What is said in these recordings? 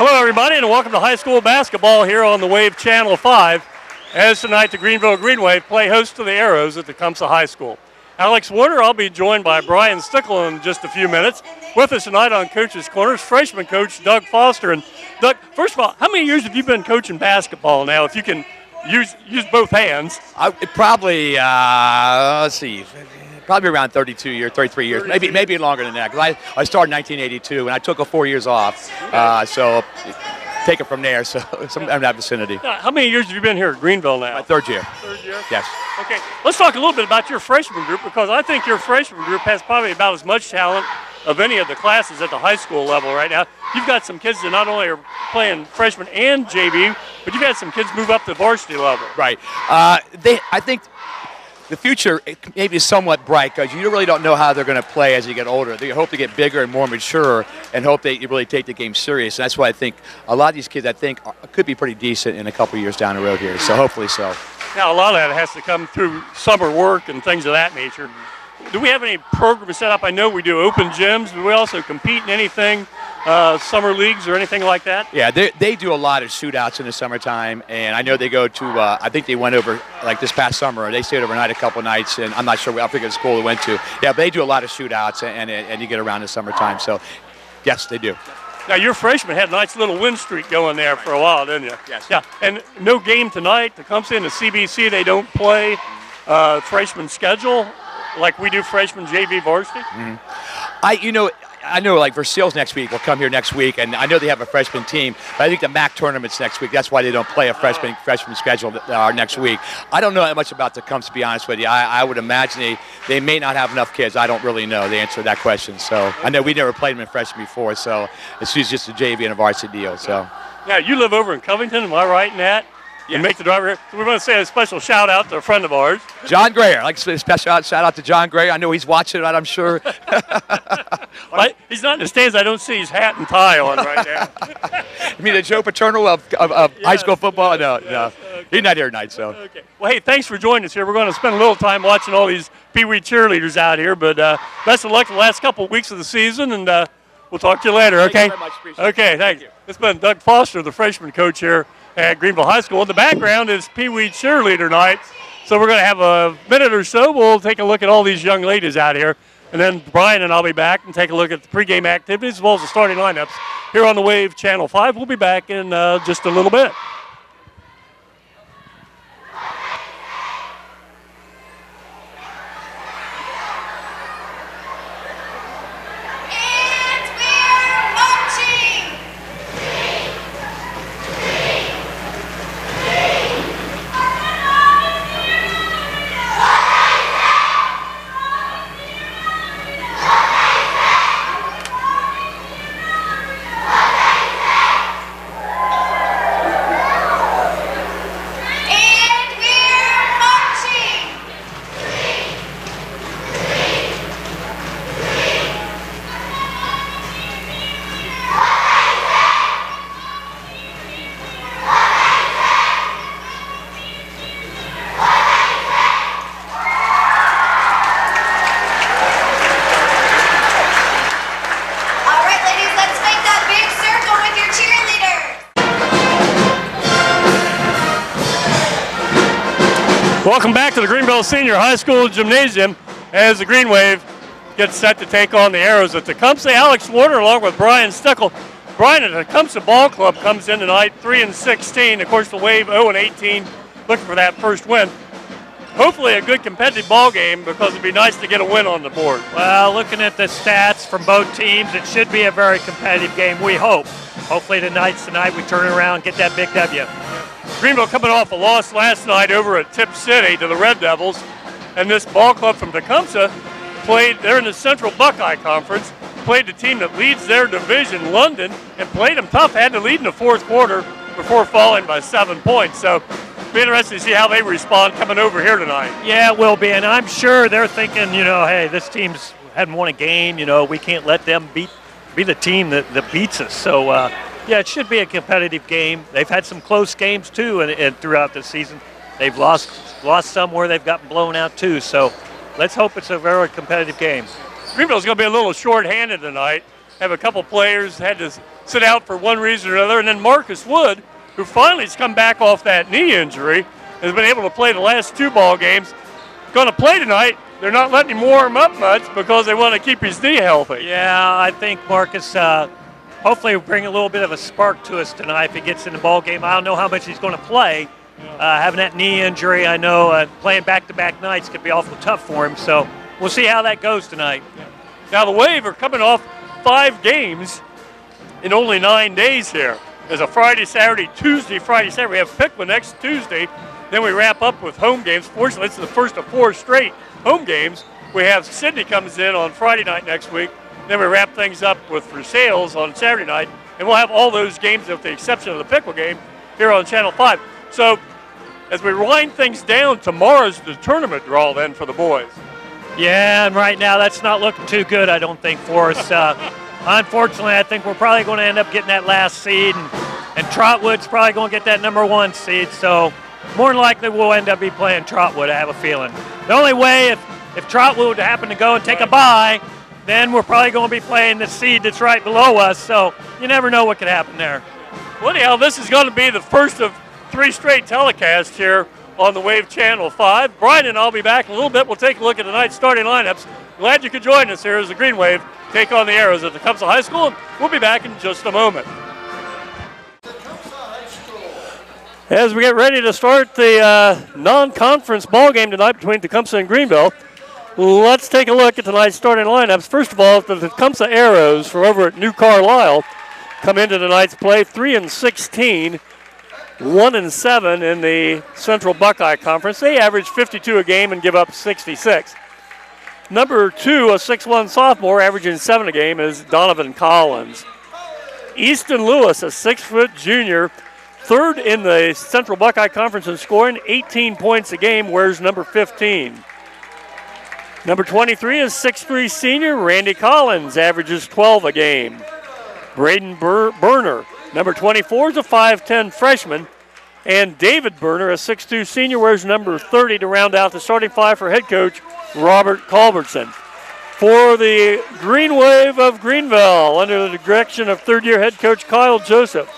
Hello, everybody, and welcome to high school basketball here on the Wave Channel 5. As tonight, the Greenville Green Wave play host to the Arrows at Tecumseh High School. Alex Warner, I'll be joined by Brian Stickle in just a few minutes. With us tonight on Coach's Corners, freshman coach Doug Foster. And Doug, first of all, how many years have you been coaching basketball now, if you can use both hands? Let's see. Probably around 32 years, 33 years, maybe longer than that. Because I started in 1982, and I took 4 years off. So take it from there. So somewhere in that vicinity. How many years have you been here at Greenville now? My third year. Third year? Yes. Okay, let's talk a little bit about your freshman group, because I think your freshman group has probably about as much talent of any of the classes at the high school level right now. You've got some kids that not only are playing freshman and JV, but you've had some kids move up to varsity level. Right. I think the future maybe is somewhat bright, because you really don't know how they're going to play as you get older. They hope to get bigger and more mature and hope they really take the game serious. And that's why I think a lot of these kids, could be pretty decent in a couple years down the road here. So hopefully so. Now, a lot of that has to come through summer work and things of that nature. Do we have any programs set up? I know we do open gyms. Do we also compete in anything, summer leagues or anything like that? Yeah, they do a lot of shootouts in the summertime, and I know they go to, I think they went over, like this past summer, they stayed overnight a couple nights, and I'm not sure, I forget the school they went to. Yeah, but they do a lot of shootouts, and you get around in the summertime, so yes, they do. Now, your freshman had a nice little win streak going there for a while, didn't you? Yes. Yeah, and no game tonight. Tecumseh and the CBC, they don't play freshman schedule like we do freshman JV varsity? Mm-hmm. I know like Versailles next week will come here next week, and I know they have a freshman team, but I think the MAC tournament's next week. That's why they don't play a freshman schedule next week. I don't know that much about Tecumseh, to be honest with you. I would imagine they may not have enough kids. I don't really know the answer to that question. So I know we never played them in freshman before, so it's just a JV and a varsity deal. So. Now, you live over in Covington, am I right in that? Yes. And make the drive here. So we want to say a special shout out to a friend of ours, John Gray. I'd like to say a special shout out to John Gray. I know he's watching it, I'm sure. He's not in the stands. I don't see his hat and tie on right now. You mean the Joe Paterno of high school football? No. Okay. He's not here tonight, so. Okay. Well, hey, thanks for joining us here. We're going to spend a little time watching all these Pee Wee cheerleaders out here, but best of luck the last couple of weeks of the season, and we'll talk to you later, okay? Thank you very much. Appreciate it. Okay, thank you. It's been Doug Foster, the freshman coach here at Greenville High School. In the background is Pee Wee cheerleader night. So we're going to have a minute or so. We'll take a look at all these young ladies out here. And then Brian and I'll be back and take a look at the pregame activities as well as the starting lineups here on the Wave Channel 5. We'll be back in just a little bit. Welcome back to the Greenville Senior High School Gymnasium as the Green Wave gets set to take on the Arrows at Tecumseh. Alex Warner along with Brian Stickle. Brian at the Tecumseh Ball Club comes in tonight 3-16. Of course, the Wave 0-18, looking for that first win. Hopefully a good competitive ball game, because it'd be nice to get a win on the board. Well, looking at the stats from both teams, it should be a very competitive game, we hope. Hopefully tonight we turn it around, get that big W. Greenville coming off a loss last night over at Tip City to the Red Devils. And this ball club from Tecumseh they're in the Central Buckeye Conference, played the team that leads their division, London, and played them tough, had to lead in the fourth quarter before falling by 7 points. So it'll be interesting to see how they respond coming over here tonight. Yeah, it will be, and I'm sure they're thinking, hey, this team's hadn't won a game, we can't let them be the team that beats us. So, yeah, it should be a competitive game. They've had some close games, too, and throughout the season. They've lost some where they've gotten blown out, too. So let's hope it's a very competitive game. Greenville's going to be a little short-handed tonight. have a couple players had to sit out for one reason or another. And then Marcus Wood, who finally has come back off that knee injury, has been able to play the last 2 ball games. Going to play tonight. They're not letting him warm up much because they want to keep his knee healthy. Yeah, I think Marcus hopefully will bring a little bit of a spark to us tonight if he gets in the ball game. I don't know how much he's going to play. Having that knee injury, I know playing back-to-back nights could be awful tough for him. So we'll see how that goes tonight. Now the Wave are coming off 5 games in only 9 days here. There's a Friday, Saturday, Tuesday, Friday, Saturday. We have Pickman next Tuesday. Then we wrap up with home games. Fortunately, it's the first of 4 straight home games. We have Sydney comes in on Friday night next week. Then we wrap things up with Versailles on Saturday night. And we'll have all those games, with the exception of the Pickle game, here on Channel 5. So as we wind things down, tomorrow's the tournament draw then for the boys. Yeah, and right now that's not looking too good, I don't think, for us. Unfortunately, I think we're probably going to end up getting that last seed, and Trotwood's probably going to get that number 1 seed. So more than likely we'll end up playing Trotwood, I have a feeling. The only way, if Trotwood would happen to go and take a bye, then we're probably going to be playing the seed that's right below us. So you never know what could happen there. Well, anyhow, this is going to be the first of 3 straight telecasts here on the Wave Channel 5. Brian and I'll be back in a little bit. We'll take a look at tonight's starting lineups. Glad you could join us here as the Green Wave take on the Arrows at Tecumseh High School. And we'll be back in just a moment. As we get ready to start the non-conference ball game tonight between Tecumseh and Greenville, let's take a look at tonight's starting lineups. First of all, the Tecumseh Arrows from over at New Carlisle come into tonight's play 3-16. 1-7 in the Central Buckeye Conference. They average 52 a game and give up 66. Number 2, a 6'1 sophomore, averaging 7 a game, is Donovan Collins. Easton Lewis, a 6-foot junior, 3rd in the Central Buckeye Conference in scoring, 18 points a game, wears number 15. Number 23 is 6'3 senior, Randy Collins, averages 12 a game. Braden Berner, number 24 is a 5'10 freshman, and David Berner, a 6'2 senior, wears number 30 to round out the starting 5 for head coach Robert Culbertson. For the Green Wave of Greenville, under the direction of 3rd-year head coach Kyle Joseph,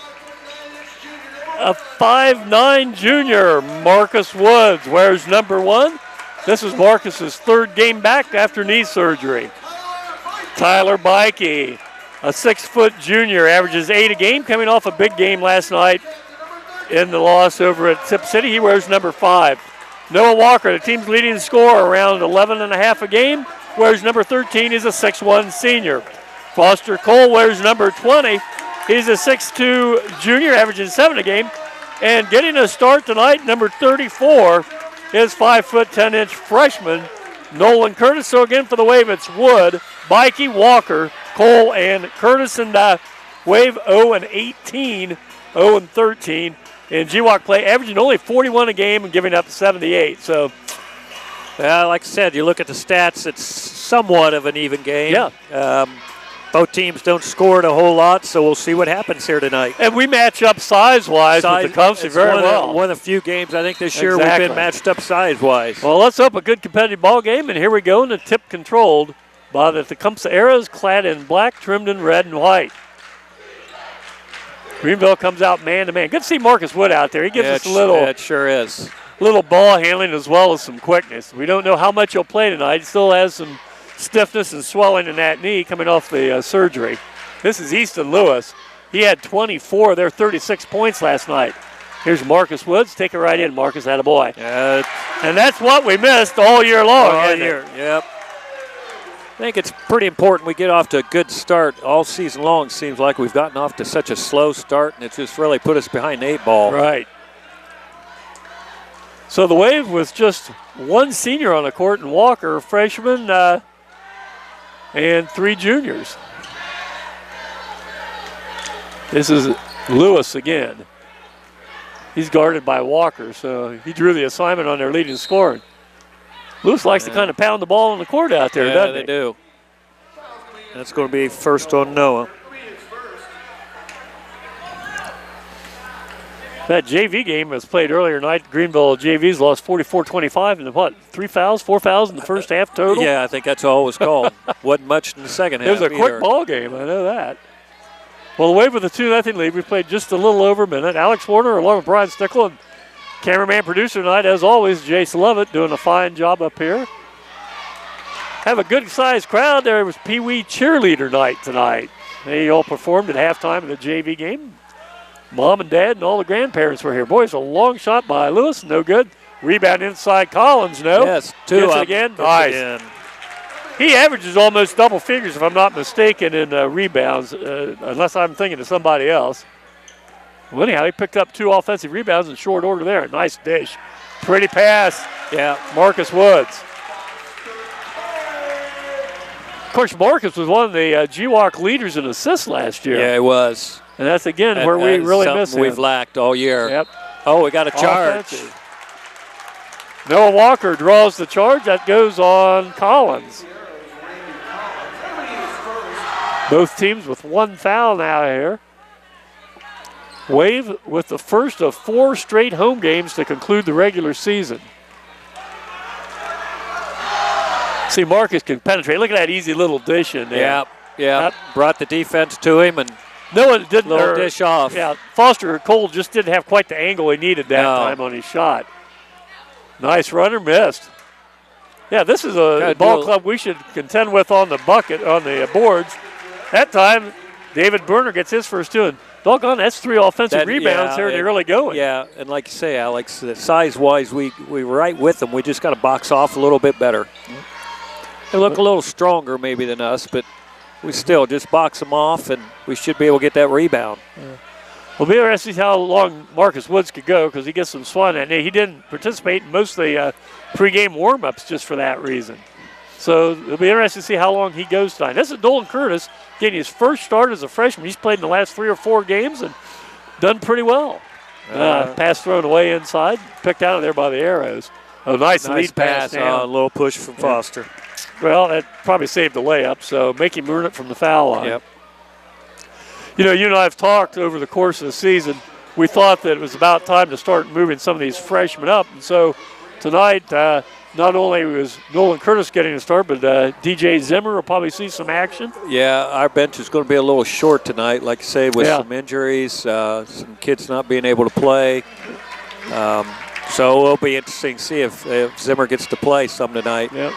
a 5'9 junior, Marcus Woods, wears number 1. This is Marcus's 3rd game back after knee surgery. Tyler Bikey, a 6-foot junior, averages 8 a game, coming off a big game last night in the loss over at Tip City. He wears number 5. Noah Walker, the team's leading scorer, around 11.5 a game, wears number 13. He's a 6'1 senior. Foster Cole wears number 20. He's a 6'2 junior, averaging 7 a game. And getting a start tonight, number 34, is 5'10" freshman Nolan Curtis. So again for the Wave, it's Wood, Bikey, Walker, Cole, and Curtis. And Wave 0-18, 0-13 in GWAC play, averaging only 41 a game and giving up 78. So, like I said, you look at the stats, it's somewhat of an even game. Yeah. Both teams don't score it a whole lot, so we'll see what happens here tonight. And we match up size-wise with Tecumseh very well. One of the few games I think this year we've been matched up size-wise. Well, let's hope a good competitive ball game, and here we go, and the tip controlled by the Tecumseh Arrows, clad in black, trimmed in red and white. Greenville comes out man-to-man. Good to see Marcus Wood out there. He gives us a little, it sure is. Little ball handling as well as some quickness. We don't know how much he'll play tonight. He still has some stiffness and swelling in that knee coming off the surgery. This is Easton Lewis. He had 24 of their 36 points last night. Here's Marcus Woods. Take it right in, Marcus. Attaboy. And that's what we missed all year long. All year, yep. I think it's pretty important we get off to a good start all season long. Seems like we've gotten off to such a slow start, and it's just really put us behind the 8 ball. Right. So the Wave with just 1 senior on the court, and Walker, freshman, and 3 juniors. This is Lewis again. He's guarded by Walker, so he drew the assignment on their leading scorer. Lewis likes to kind of pound the ball on the court out there, doesn't he? Yeah, they do. That's going to be first on Noah. That JV game was played earlier tonight. Greenville JV's lost 44-25 and what, 4 fouls in the first half total? Yeah, I think that's all it was called. Wasn't much in the second half. It was a quick ball game, I know that. Well, away with a 2-0 lead, we played just a little over a minute. Alex Warner along with Brian Stickle and cameraman producer tonight, as always, Jace Lovett, doing a fine job up here. Have a good-sized crowd there. It was Pee Wee cheerleader night tonight. They all performed at halftime of the JV game. Mom and Dad and all the grandparents were here. Boys, a long shot by Lewis, no good. Rebound inside Collins, no. Yes, two Gets up. it again. Nice. He averages almost double figures, if I'm not mistaken, in rebounds, unless I'm thinking of somebody else. Well, anyhow, he picked up 2 offensive rebounds in short order there. Nice dish. Pretty pass. Yeah, Marcus Woods. Of course, Marcus was one of the GWAC leaders in assists last year. Yeah, it was. And that's, again, where we really miss him. We've lacked all year. Yep. Oh, we got a charge. Offensive. Noah Walker draws the charge. That goes on Collins. Both teams with 1 foul now here. Wave with the first of 4 straight home games to conclude the regular season. See, Marcus can penetrate. Look at that easy little dish in there. Yeah. Brought the defense to him and no one didn't. Little dish off. Yeah, Foster Cole just didn't have quite the angle he needed that time on his shot. Nice runner, missed. Yeah, this is a ball club we should contend with on the bucket, on the boards. That time, David Berner gets his first 2, and doggone, that's 3 offensive rebounds here in the early going. Yeah, and like you say, Alex, size-wise, we were right with them. We just got to box off a little bit better. They look a little stronger maybe than us, but we still just box them off, and we should be able to get that rebound. Yeah. We'll be interested to see how long Marcus Woods could go because he gets some swat in it. He didn't participate in most of the pregame warm-ups just for that reason. So it'll be interesting to see how long he goes tonight. This is Nolan Curtis getting his first start as a freshman. He's played in the last 3 or 4 games and done pretty well. Pass thrown away inside, picked out of there by the Arrows. Oh, nice lead pass down. A little push from Foster. Well, that probably saved the layup, so make him earn it from the foul line. Yep. You know, you and I have talked over the course of the season. We thought that it was about time to start moving some of these freshmen up. And so tonight, not only was Nolan Curtis getting a start, but DJ Zimmer will probably see some action. Yeah, our bench is going to be a little short tonight, like I say, with some injuries, some kids not being able to play. So it'll be interesting to see if Zimmer gets to play some tonight. Yep.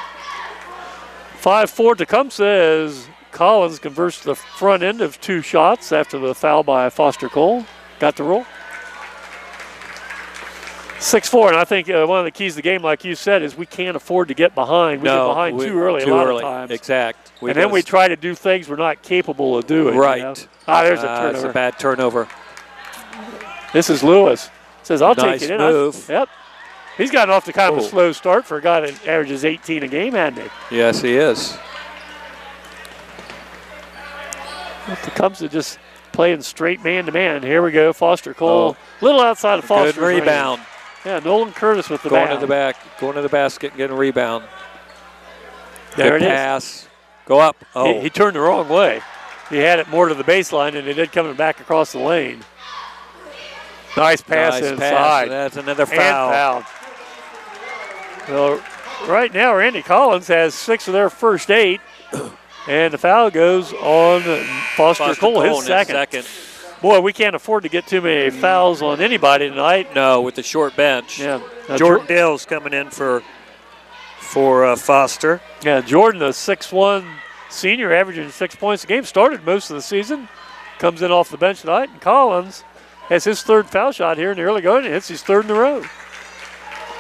5-4 Tecumseh as Collins converts the front end of 2 shots after the foul by Foster Cole. Got the roll. 6-4, and I think one of the keys to the game, like you said, is we can't afford to get behind. We get behind too early a lot of times. Exact. And then we try to do things we're not capable of doing. Right. You know? There's a turnover. It's a bad turnover. This is Lewis. Says, I'll take it in. Move. Yep. He's gotten off to kind of a slow start for a guy that averages 18 a game, hasn't he? Yes, he is. Tecumseh just playing straight man-to-man. Here we go, Foster Cole. A little outside of Foster's Good rebound. range. Yeah, Nolan Curtis with the going to the back, going to the basket and getting a rebound. There Good it pass. Is. Go up. Oh. He turned the wrong way. He had it more to the baseline, and it did coming back across the lane. Nice pass inside. Pass. That's another foul. And foul. Well, right now, Randy Collins has 6 of their first 8. And the foul goes on Foster Cole, his second. Boy, we can't afford to get too many fouls on anybody tonight. No, with the short bench. Yeah. Jordan Dale's coming in for Foster. Yeah, Jordan, a 6'1" senior, averaging 6 points a game, started most of the season, comes in off the bench tonight, and Collins has his 3rd foul shot here in the early going, and hits his 3rd in a row.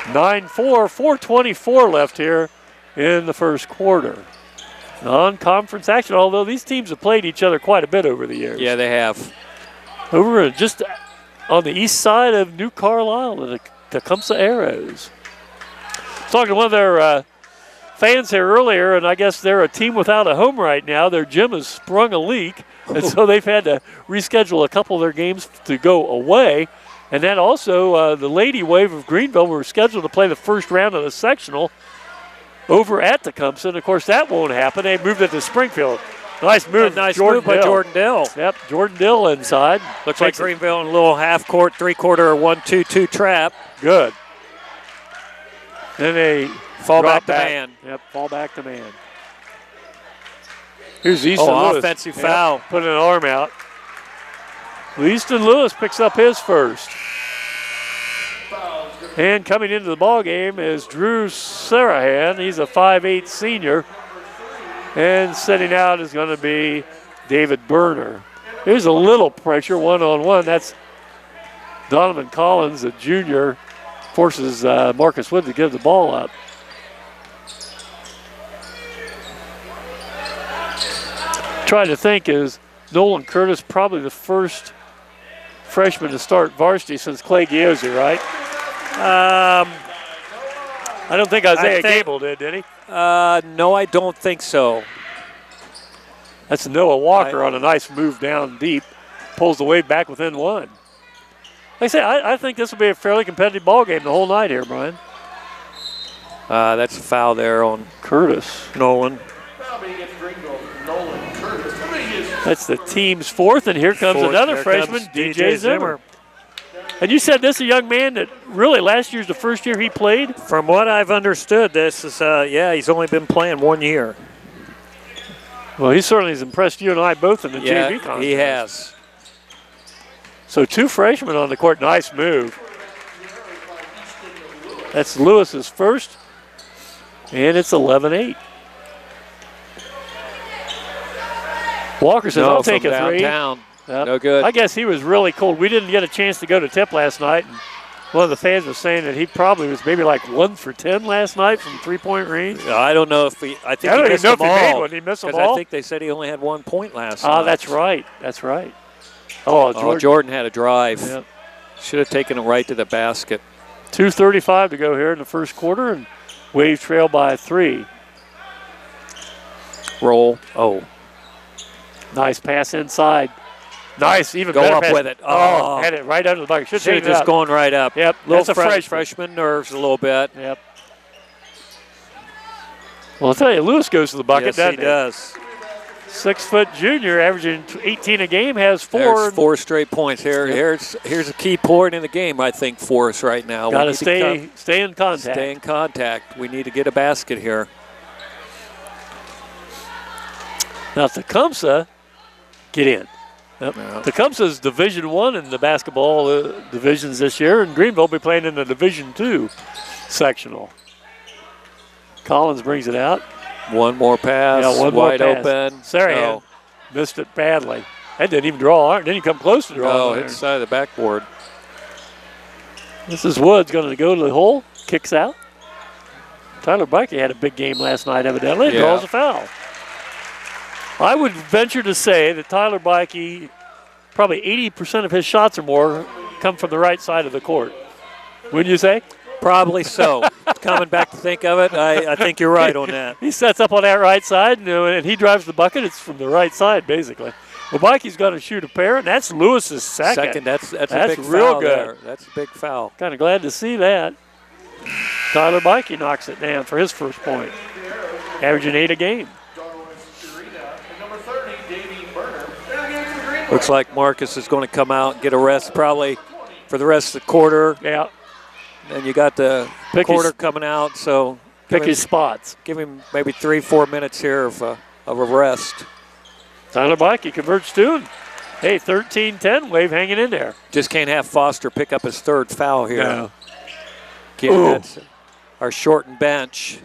9-4, 4:24 left here in the first quarter. Non-conference action, although these teams have played each other quite a bit over the years. Yeah, they have. Over just on the east side of New Carlisle, the Tecumseh Arrows. Talking to one of their fans here earlier, and I guess they're a team without a home right now. Their gym has sprung a leak, and so they've had to reschedule a couple of their games to go away. And then also the Lady Wave of Greenville were scheduled to play the first round of the sectional over at Tecumseh. And, of course, that won't happen. They moved it to Springfield. Nice move. Nice move by Jordan Dill. Yep, Jordan Dill inside. Looks like Greenville in a little half-court, three-quarter, 1-2-2 trap. Good. Then they fall back to man. Yep, fall back to man. Here's Easton Lewis. Offensive foul. Putting an arm out. Easton Lewis picks up his first. And coming into the ball game is Drew Sarahan. He's a 5'8 senior. And sitting out is going to be David Berner. There's a little pressure, one-on-one. That's Donovan Collins, a junior, forces Marcus Wood to give the ball up. Trying to think, is Nolan Curtis probably the first freshman to start varsity since Clay Giozzi, right? I don't think Isaiah Gable did he? No, I don't think so. That's Noah Walker on a nice move down deep. Pulls the wave back within one. Like I say, I think this will be a fairly competitive ball game the whole night here, Brian. That's a foul there on Curtis. Nolan. That's the team's fourth, and here comes another freshman, DJ Zimmer. And you said this is a young man that really last year's the first year he played? From what I've understood, this is, he's only been playing 1 year. Well, he certainly has impressed you and I both in the JV contest. He has. So 2 freshmen on the court. Nice move. That's Lewis's first, and it's 11-8. Walker says, I'll take a three. Downtown. Yep. No good. I guess he was really cold. We didn't get a chance to go to tip last night. And one of the fans was saying that he probably was maybe like 1 for 10 last night from three-point range. I don't know if I think he missed them all. He made one. He missed them all. I think they said he only had 1 point last night. That's right. That's right. Oh, Jordan had a drive. Yep. Should have taken it right to the basket. 2:35 to go here in the first quarter, and Wave trail by 3. Roll. Oh. Nice pass inside. Nice, even go better up pass. with it. Oh, had it right under the bucket. Should have just gone right up. Yep, Little freshman nerves a little bit. Yep. Well, I'll tell you, Lewis goes to the bucket, yes, doesn't he does. 6-foot junior, averaging 18 a game, has 4. There's 4 straight points here. Yep. Here's a key point in the game, I think, for us right now. Got to stay in contact. Stay in contact. We need to get a basket here. Now, Tecumseh, get in. Yep. No. Tecumseh's Division I in the basketball divisions this year, and Greenville will be playing in the Division II sectional. Collins brings it out. One more pass. Yeah, one wide more pass. Open. Sarahan missed it badly. That didn't even draw. Didn't even come close to draw. No, inside the backboard. This is Woods going to go to the hole. Kicks out. Tyler Bikey had a big game last night, evidently. Yeah. Draws a foul. I would venture to say that Tyler Bikey, probably 80% of his shots or more come from the right side of the court. Wouldn't you say? Probably so. Coming back to think of it, I think you're right on that. He sets up on that right side, and he drives the bucket. It's from the right side, basically. Well, Bikey's going to shoot a pair, and that's Lewis's second. That's a big real foul good. There. That's a big foul. Kind of glad to see that. Tyler Bikey knocks it down for his first point, averaging 8 a game. Looks like Marcus is going to come out and get a rest probably for the rest of the quarter. Yeah. And you got the quarter coming out, so pick his spots. Give him maybe 3-4 minutes here of a rest. Tyler Bikey converts 2. Hey, 13-10, Wave hanging in there. Just can't have Foster pick up his 3rd foul here. No. That's our shortened bench.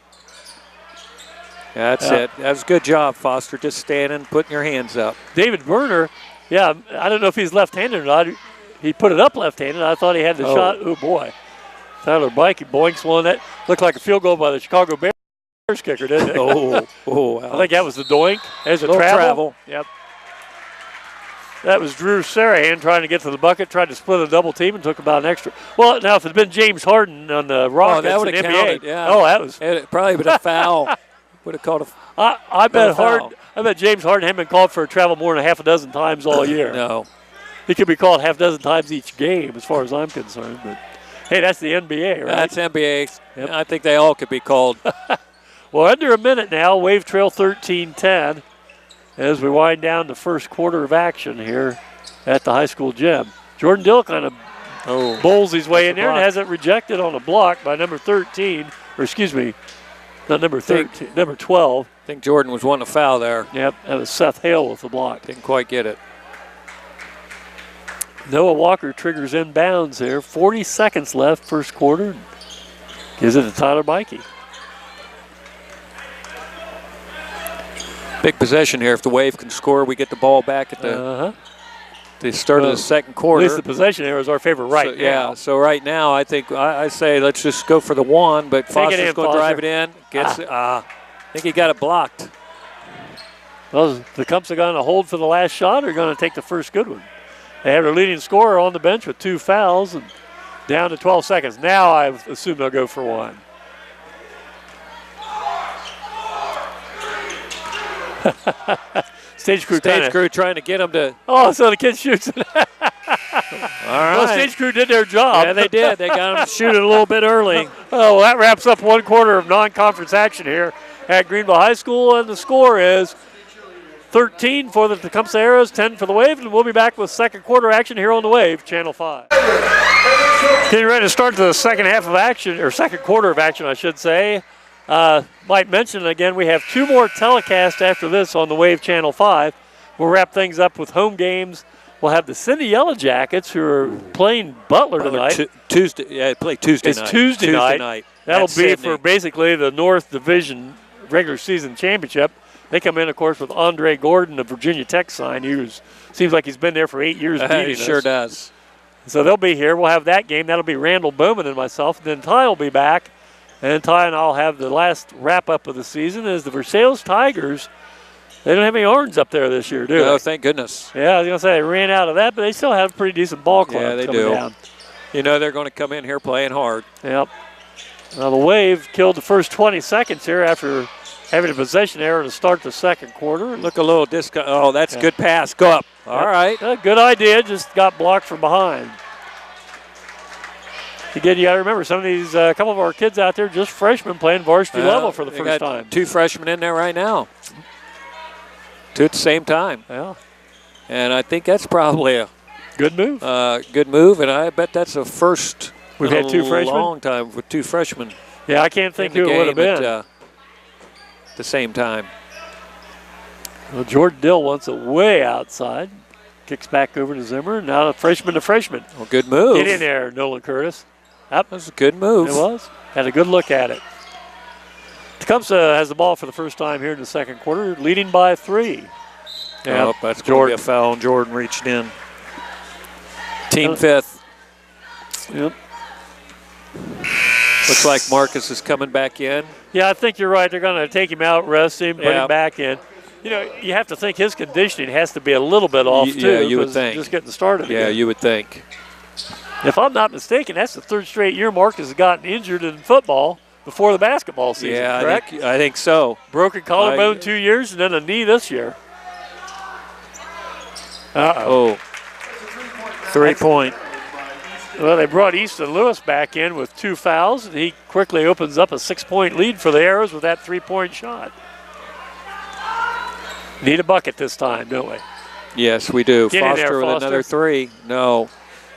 That's it. That was a good job, Foster, just standing, putting your hands up. David Berner, I don't know if he's left-handed or not. He put it up left-handed. I thought he had the shot. Oh, boy. Tyler Bikey boinks one. That looked like a field goal by the Chicago Bears kicker, didn't it? Wow. I think that was the doink. There's a travel. Yep. That was Drew Sarahan trying to get to the bucket, tried to split a double team, and took about an extra. Well, now if it had been James Harden on the Rockets that would in have NBA. Counted, yeah. Oh, that was. It probably been a foul. Would have called a I bet James Harden hadn't been called for a travel more than 6 times all year. No. He could be called 6 times each game as far as I'm concerned. But, hey, that's the NBA, right? That's NBA. Yep. I think they all could be called. Well, under a minute now. Wave trail 13-10. as we wind down the first quarter of action here at the high school gym. Jordan Dill kind of bowls his way in there and has it rejected on a block by number 13, or excuse me, not number 13, number 12. I think Jordan was wanting to foul there. Yep, that was Seth Hale with the block. Didn't quite get it. Noah Walker triggers inbounds there. 40 seconds left, first quarter. Gives it to Tyler Mikey. Big possession here. If the Wave can score, we get the ball back at the start of the second quarter. At least the possession here is our favorite right now. Yeah, so right now I think I say let's just go for the one, but Foster's going to drive it in. Gets it. I think he got it blocked. Well, is the Tecumseh going to hold for the last shot or going to take the first good one? They have their leading scorer on the bench with 2 fouls and down to 12 seconds. Now I assume they'll go for one. Stage crew trying to get him to. Oh, so the kid shoots it. All right. Well, stage crew did their job. Yeah, they did. They got him to shoot it a little bit early. Oh, well, that wraps up one quarter of non-conference action here at Greenville High School, and the score is 13 for the Tecumseh Arrows, 10 for the Wave, and we'll be back with second quarter action here on the Wave, Channel 5. Getting ready to start the second half of action, or second quarter of action, I should say. Might mention again, we have 2 more telecasts after this on the Wave Channel 5. We'll wrap things up with home games. We'll have the Cindy Yellow Jackets, who are playing Butler tonight. Tuesday, yeah, play Tuesday night. It's Tuesday night. That'll be Sydney. for basically the North Division regular season championship. They come in, of course, with Andre Gordon, the Virginia Tech sign. Seems like he's been there for 8 years. He sure does. So they'll be here. We'll have that game. That'll be Randall Bowman and myself. And then Ty will be back. And Ty and I'll have the last wrap-up of the season as the Versailles Tigers. They don't have any orange up there this year, do they? Oh, thank goodness. Yeah, I was going to say they ran out of that, but they still have a pretty decent ball club. Yeah, they coming do. Down. You know they're going to come in here playing hard. Yep. Now the Wave killed the first 20 seconds here after having a possession error to start the second quarter. Look a little disco. Oh, that's a good pass. Go up. All right. Good idea. Just got blocked from behind. Again, you got to remember, some of these, a couple of our kids out there, just freshmen playing varsity level for the first time. 2 freshmen in there right now. 2 at the same time. Yeah. And I think that's probably a good move. Good move, and I bet that's a first. We've had 2 freshmen? Long time with 2 freshmen. Yeah, I can't think who it would have been. At the same time. Well, Jordan Dill wants it way outside. Kicks back over to Zimmer. Now the freshman to freshman. Well, good move. Get in there, Nolan Curtis. That was a good move. It was. Had a good look at it. Tecumseh has the ball for the first time here in the second quarter, leading by 3. Yeah, that's going to be a foul. Jordan reached in. Team 5th. Yep. Looks like Marcus is coming back in. Yeah, I think you're right. They're going to take him out, rest him, put him back in. You know, you have to think his conditioning has to be a little bit off, too. Yeah, you would think. Just getting started Yeah, again. you would think. If I'm not mistaken, that's the 3rd straight year Marcus has gotten injured in football before the basketball season, correct? I think so. Broken collarbone 2 years and then a knee this year. Uh-oh. 3-point. Well, they brought Easton Lewis back in with 2 fouls, and he quickly opens up a 6-point lead for the Arrows with that 3-point shot. Need a bucket this time, don't we? Yes, we do. Get in there, Foster with another 3. No.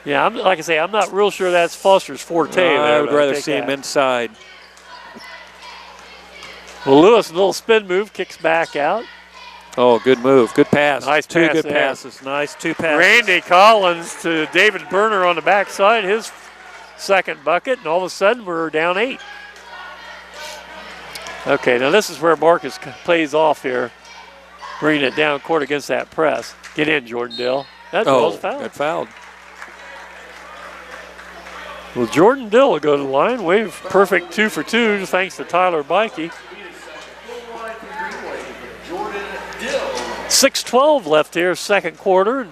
Yeah, like I say, I'm not real sure that's Foster's forte. I would rather see him inside. Well, Lewis, a little spin move, kicks back out. Oh, good move. Good pass. Nice 2 pass good there. passes. Nice 2 passes. Randy Collins to David Berner on the backside, his second bucket, and all of a sudden we're down 8. Okay, now this is where Marcus plays off here, bringing it down court against that press. Get in, Jordan Dill. That ball's fouled. Got fouled. Well, Jordan Dill will go to the line. Wave perfect 2 for 2 thanks to Tyler Bikey. 6:12 left here, second quarter. And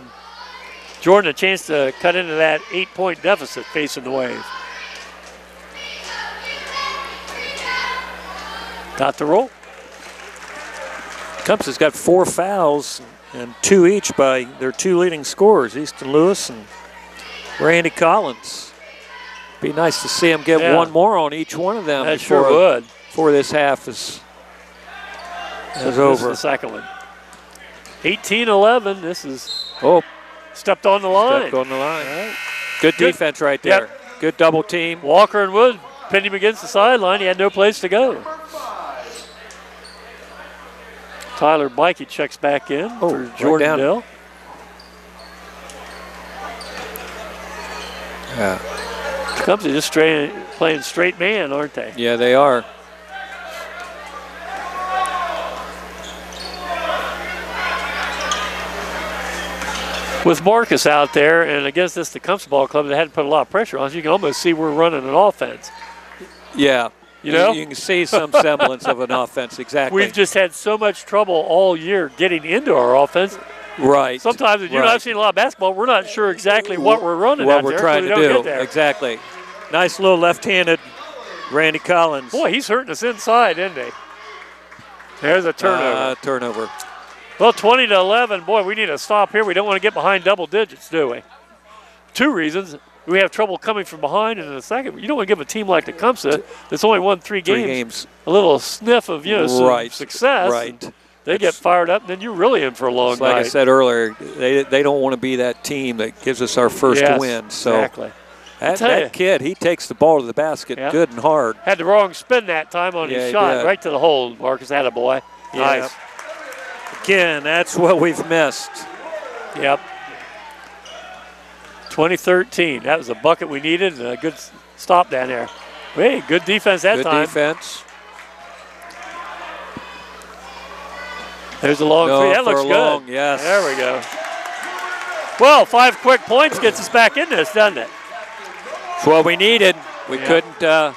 Jordan a chance to cut into that 8-point deficit facing the Wave. Got the roll. Tecumseh's got 4 fouls and 2 each by their 2 leading scorers, Easton Lewis and Randy Collins. Be nice to see him get one more on each one of them. That sure would. Before this half is over. The second one. 18-11. This is stepped on the line. Stepped on the line. Right. Good defense right there. Yep. Good double team. Walker and Wood pinned him against the sideline. He had no place to go. Tyler Mikey checks back in for Jordan Dell. Yeah. Tecumseh just playing straight man, aren't they? Yeah, they are. With Marcus out there and against this Tecumseh ball club that hadn't put a lot of pressure on us, you can almost see we're running an offense. Yeah. You know? You can see some semblance of an offense, exactly. We've just had so much trouble all year getting into our offense. Right. Sometimes, you know, I've seen a lot of basketball, we're not sure exactly what we're running what out we're there, trying so to we don't do. get there. Exactly. Nice little left-handed Randy Collins. Boy, he's hurting us inside, isn't he? There's a turnover. Turnover. Well, 20-11. Boy, we need to stop here. We don't want to get behind double digits, do we? Two reasons. We have trouble coming from behind, and in the second, you don't want to give a team like Tecumseh that's only won three games a little sniff of, you know, some success. Right. They get fired up, and then you're really in for a long night. Like I said earlier, they don't want to be that team that gives us our first win. So exactly. That kid, he takes the ball to the basket good and hard. Had the wrong spin that time on his shot, right to the hole. Marcus had a boy. Nice. Again, that's what we've missed. Yep. 2013. That was a bucket we needed and a good stop down there. Hey, good defense that time. Good defense. There's a long three. That looks good. Yes. There we go. Well, 5 quick points gets us back in this, doesn't it? That's what we needed. We couldn't fall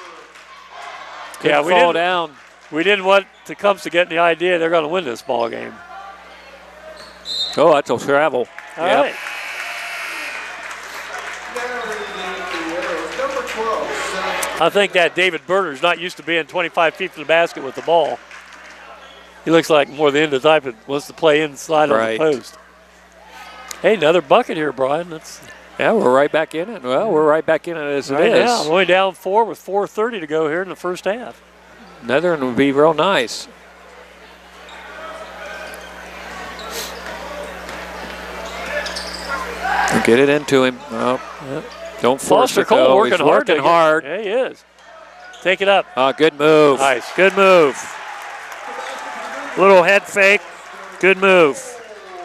down. We didn't want Tecumseh getting the idea they're going to win this ball game. Oh, that's a travel. All right. I think that David Berner's not used to being 25 feet from the basket with the ball. He looks like more the end of the type that wants to play inside on the post. Hey, another bucket here, Brian. We're right back in it. Well, we're right back in it as it is. Now, I'm only down 4 with 4:30 to go here in the first half. Another one would be real nice. Get it into him. Don't force it, Cole though. working He's working hard. Yeah, he is. Take it up. Good move. Nice. Good move. Little head fake. Good move.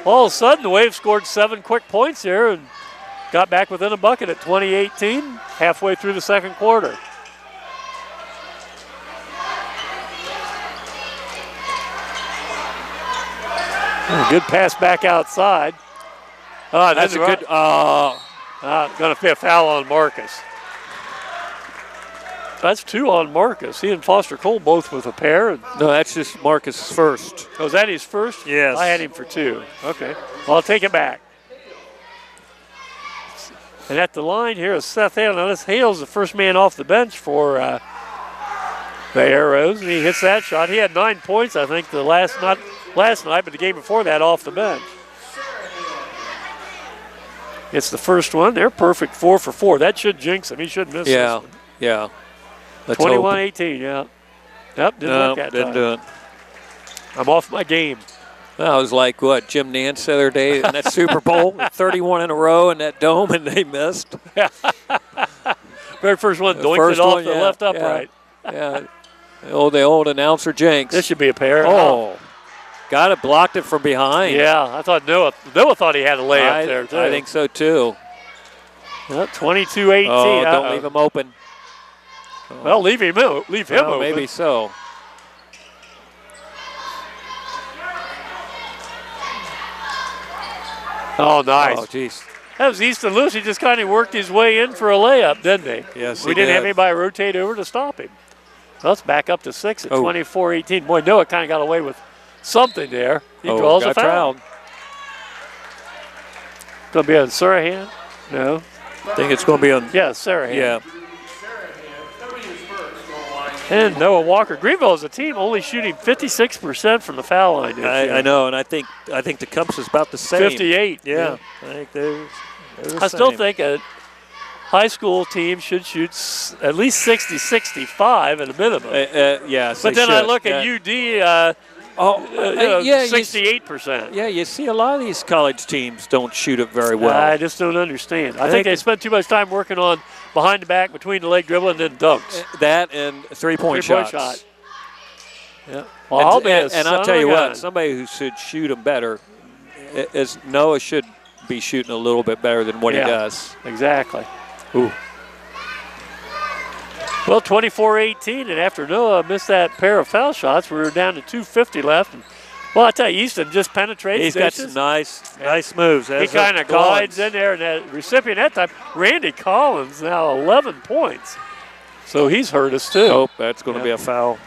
All of a sudden, the Wave scored 7 quick points here and got back within a bucket at 20-18, halfway through the second quarter. Good pass back outside. That's a good. Going to be a foul on Marcus. That's 2 on Marcus. He and Foster Cole both with a pair. No, that's just Marcus' first. Oh, is that his first? Yes. I had him for 2. Okay. Well, I'll take it back. And at the line here is Seth Hale. Now, this Hale's the first man off the bench for the Arrows, and he hits that shot. He had 9 points, I think, not last night, but the game before that off the bench. It's the first one. They're perfect 4 for 4. That should jinx him. He shouldn't miss this one. Yeah. 21-18, yeah. Yep, didn't work that didn't time. do it. I'm off my game. That was like what Jim Nantz the other day in that Super Bowl, 31 in a row in that dome, and they missed. Very first one, doinked it off the left upright. Yeah. The old announcer jinx. This should be a pair. Oh. Got it, blocked it from behind. Yeah, I thought Noah thought he had a layup there, too. I think so, too. Well, 22-18. Oh, don't leave him open. Well, leave him open. Maybe so. Oh, nice. Oh, jeez. That was Easton Lewis. He just kind of worked his way in for a layup, didn't he? Yes, we didn't have anybody rotate over to stop him. Well, it's back up to 6 at 24-18. Boy, Noah kind of got away with something there. He draws a foul. Going to be on Sarahan? No. I think it's going to be on. Yeah, Sarahan. Yeah. And Noah Walker. Greenville is a team only shooting 56% from the foul line. I know, and I think Tecumseh is about the same. 58. Yeah. I think they're the I still same. think a high school team should shoot at least 60-65 at a minimum. Yes, but then I look at UD. Yeah, 68%. Yeah, you see a lot of these college teams don't shoot it very well. I just don't understand. I think they spend too much time working on behind the back, between the leg dribble, and then dunks. That and three-point shots. Shot. Yeah. Well, and I'll tell you what, somebody who should shoot them better is Noah should be shooting a little bit better than what he does. Exactly. Ooh. Well, 24-18, and after Noah missed that pair of foul shots, we were down to 2:50 left. And, well, I tell you, Easton just penetrates. He's got some nice moves. He kind of glides in there, and that recipient that time, Randy Collins, now 11 points. So he's hurt us too. Oh, that's going to be a foul.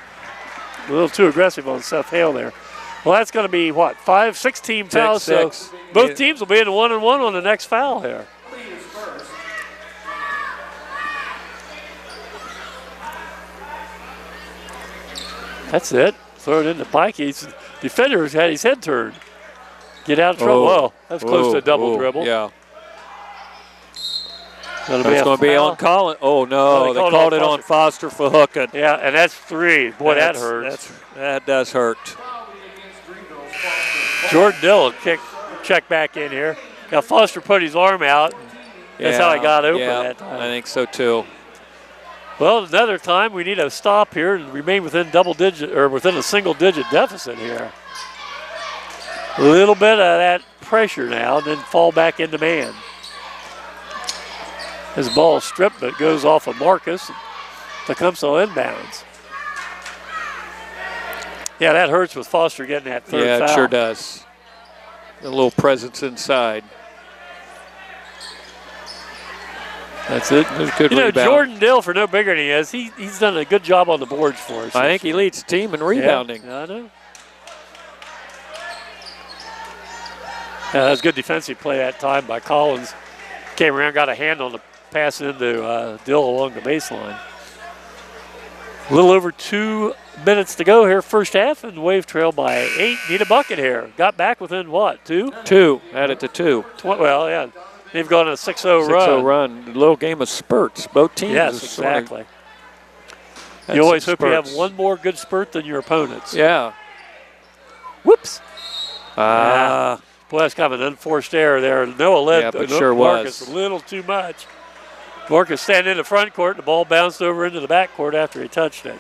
A little too aggressive on Seth Hale there. Well, that's going to be, what, 6 team fouls? Six. So both teams will be in 1-1 on the next foul here. That's it. Throw it into Pikey's. Defender had his head turned. Get out of trouble. Well, that's close to a double dribble. Yeah. That's going to be on Collins. Oh, no. They called it on Foster for hooking. Yeah, and that's 3. Boy, that hurts. That does hurt. Jordan Dillon check back in here. Now, Foster put his arm out. That's how he got open that time. I think so, too. Well, another time we need a stop here and remain within within a single-digit deficit here. A little bit of that pressure now, and then fall back into man. His ball stripped, but it goes off of Marcus. Tecumseh inbounds. Yeah, that hurts with Foster getting that third foul. Yeah, it sure does. A little presence inside. That's it. Good rebound. Jordan Dill, for no bigger than he is, he's done a good job on the boards for us. I think he leads the team in rebounding. Yeah, I know. Yeah, that was good defensive play that time by Collins. Came around, got a hand on the pass into Dill along the baseline. A little over 2 minutes to go here, first half, and Wave trail by 8. Need a bucket here. Got back within what, 2? 2. Added to 2. Well, yeah. They've gone on a 6-0 run. 6-0 run. A little game of spurts. Both teams. Yes, exactly. You always hope you have one more good spurt than your opponents. Yeah. Whoops. Boy, that's kind of an unforced error there. Noah led Marcus a little too much. Marcus standing in the front court. The ball bounced over into the back court after he touched it.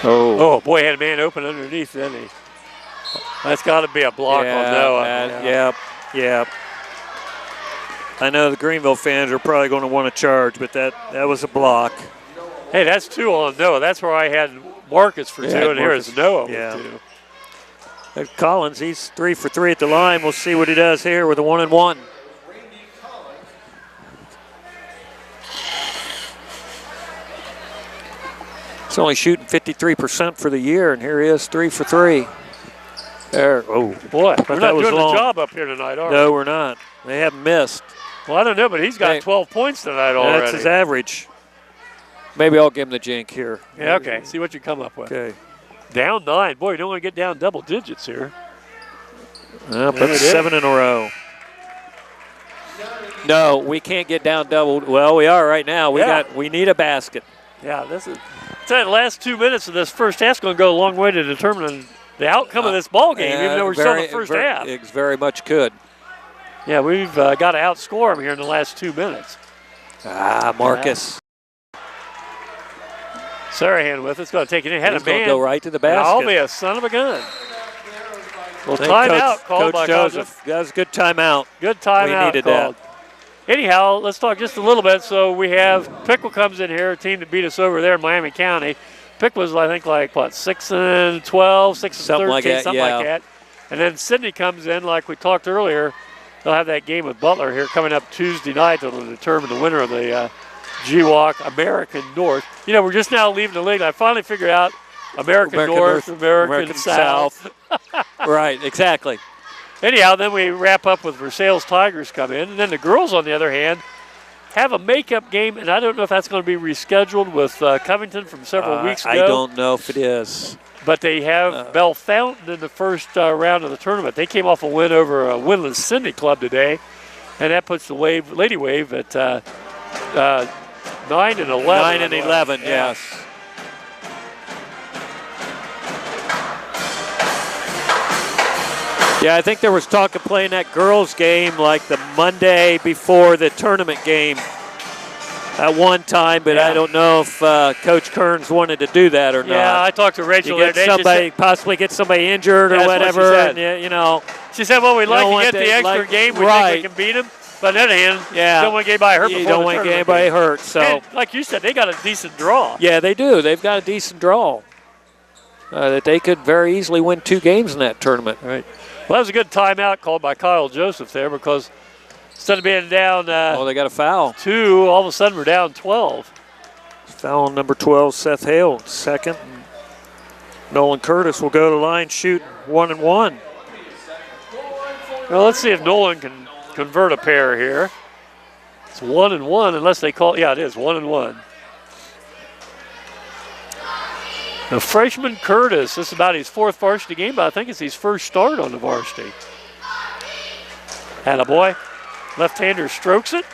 Oh, boy, had a man open underneath, didn't he? That's got to be a block on Noah. Yep. I know the Greenville fans are probably going to want to charge, but that was a block. Hey, that's 2 on Noah. That's where I had Marcus for 2, and here is Noah with 2. Collins, he's 3 for 3 at the line. We'll see what he does here with a 1-and-1. He's only shooting 53% for the year, and here he is, 3 for 3. There. Oh, boy. We're not doing the job up here tonight, are we? No, we're not. They haven't missed. Well, I don't know, but he's got 12 points tonight already. That's his average. Maybe I'll give him the jink here. Yeah, okay. See what you come up with. Okay. Down 9. Boy, you don't want to get down double digits here. That's 7 in a row. No, we can't get down double. Well, we are right now. We need a basket. Yeah, this is. The last 2 minutes of this first half is going to go a long way to determine the outcome of this ball game, even though we're still in the first half. It very much could. Yeah, we've got to outscore them here in the last 2 minutes. Marcus. Sarahan with it's going to take it in. Had a man go right to the basket. I'll be a son of a gun. Well, timeout called by Joseph. That was a good timeout. Good timeout. We needed called. Anyhow, let's talk just a little bit. So we have Pickle comes in here, a team that beat us over there in Miami County. Pickle was, I think, 6-12, 6-13, something like that. And then Sydney comes in, like we talked earlier. They'll have that game with Butler here coming up Tuesday night that'll determine the winner of the GWalk American North. We're just now leaving the league. I finally figured out American North, American South. Right, exactly. Anyhow, then we wrap up with Versailles Tigers come in. And then the girls, on the other hand, have a makeup game. And I don't know if that's going to be rescheduled with Covington from several weeks ago. I don't know if it is. But they have Bell Fountain in the first round of the tournament. They came off a win over a winless Sydney club today. And that puts the Lady Wave at 9 and 11. 9 and 11, Yeah. yes. Yeah, I think there was talk of playing that girls' game like the Monday before the tournament game at one time, but I don't know if Coach Kearns wanted to do that or not. Yeah, I talked to Rachel You get the other day. possibly get somebody injured or That's what she whatever. said. And, you know, She said, well, we'd You don't like to want get the the- extra like- game. We right. think we can beat them. But on the other hand, Yeah. you don't want to get anybody hurt you before don't the want to get tournament anybody game. hurt. So, And like you said, they got a decent draw. yeah, they do. They've got a decent draw. That they could very easily win 2 games in that tournament. Right. Well, that was a good timeout called by Kyle Joseph there because instead of being down Oh, they got a foul. 2, all of a sudden we're down 12. Foul on number 12, Seth Hale, second. Nolan Curtis will go to the line, shoot 1 and 1. Well, let's see if Nolan can convert a pair here. It's 1 and 1 unless they call. Yeah, it is 1 and 1. Now, freshman Curtis, this is about his 4th varsity game, but I think it's his first start on the varsity. Attaboy. Left-hander strokes it.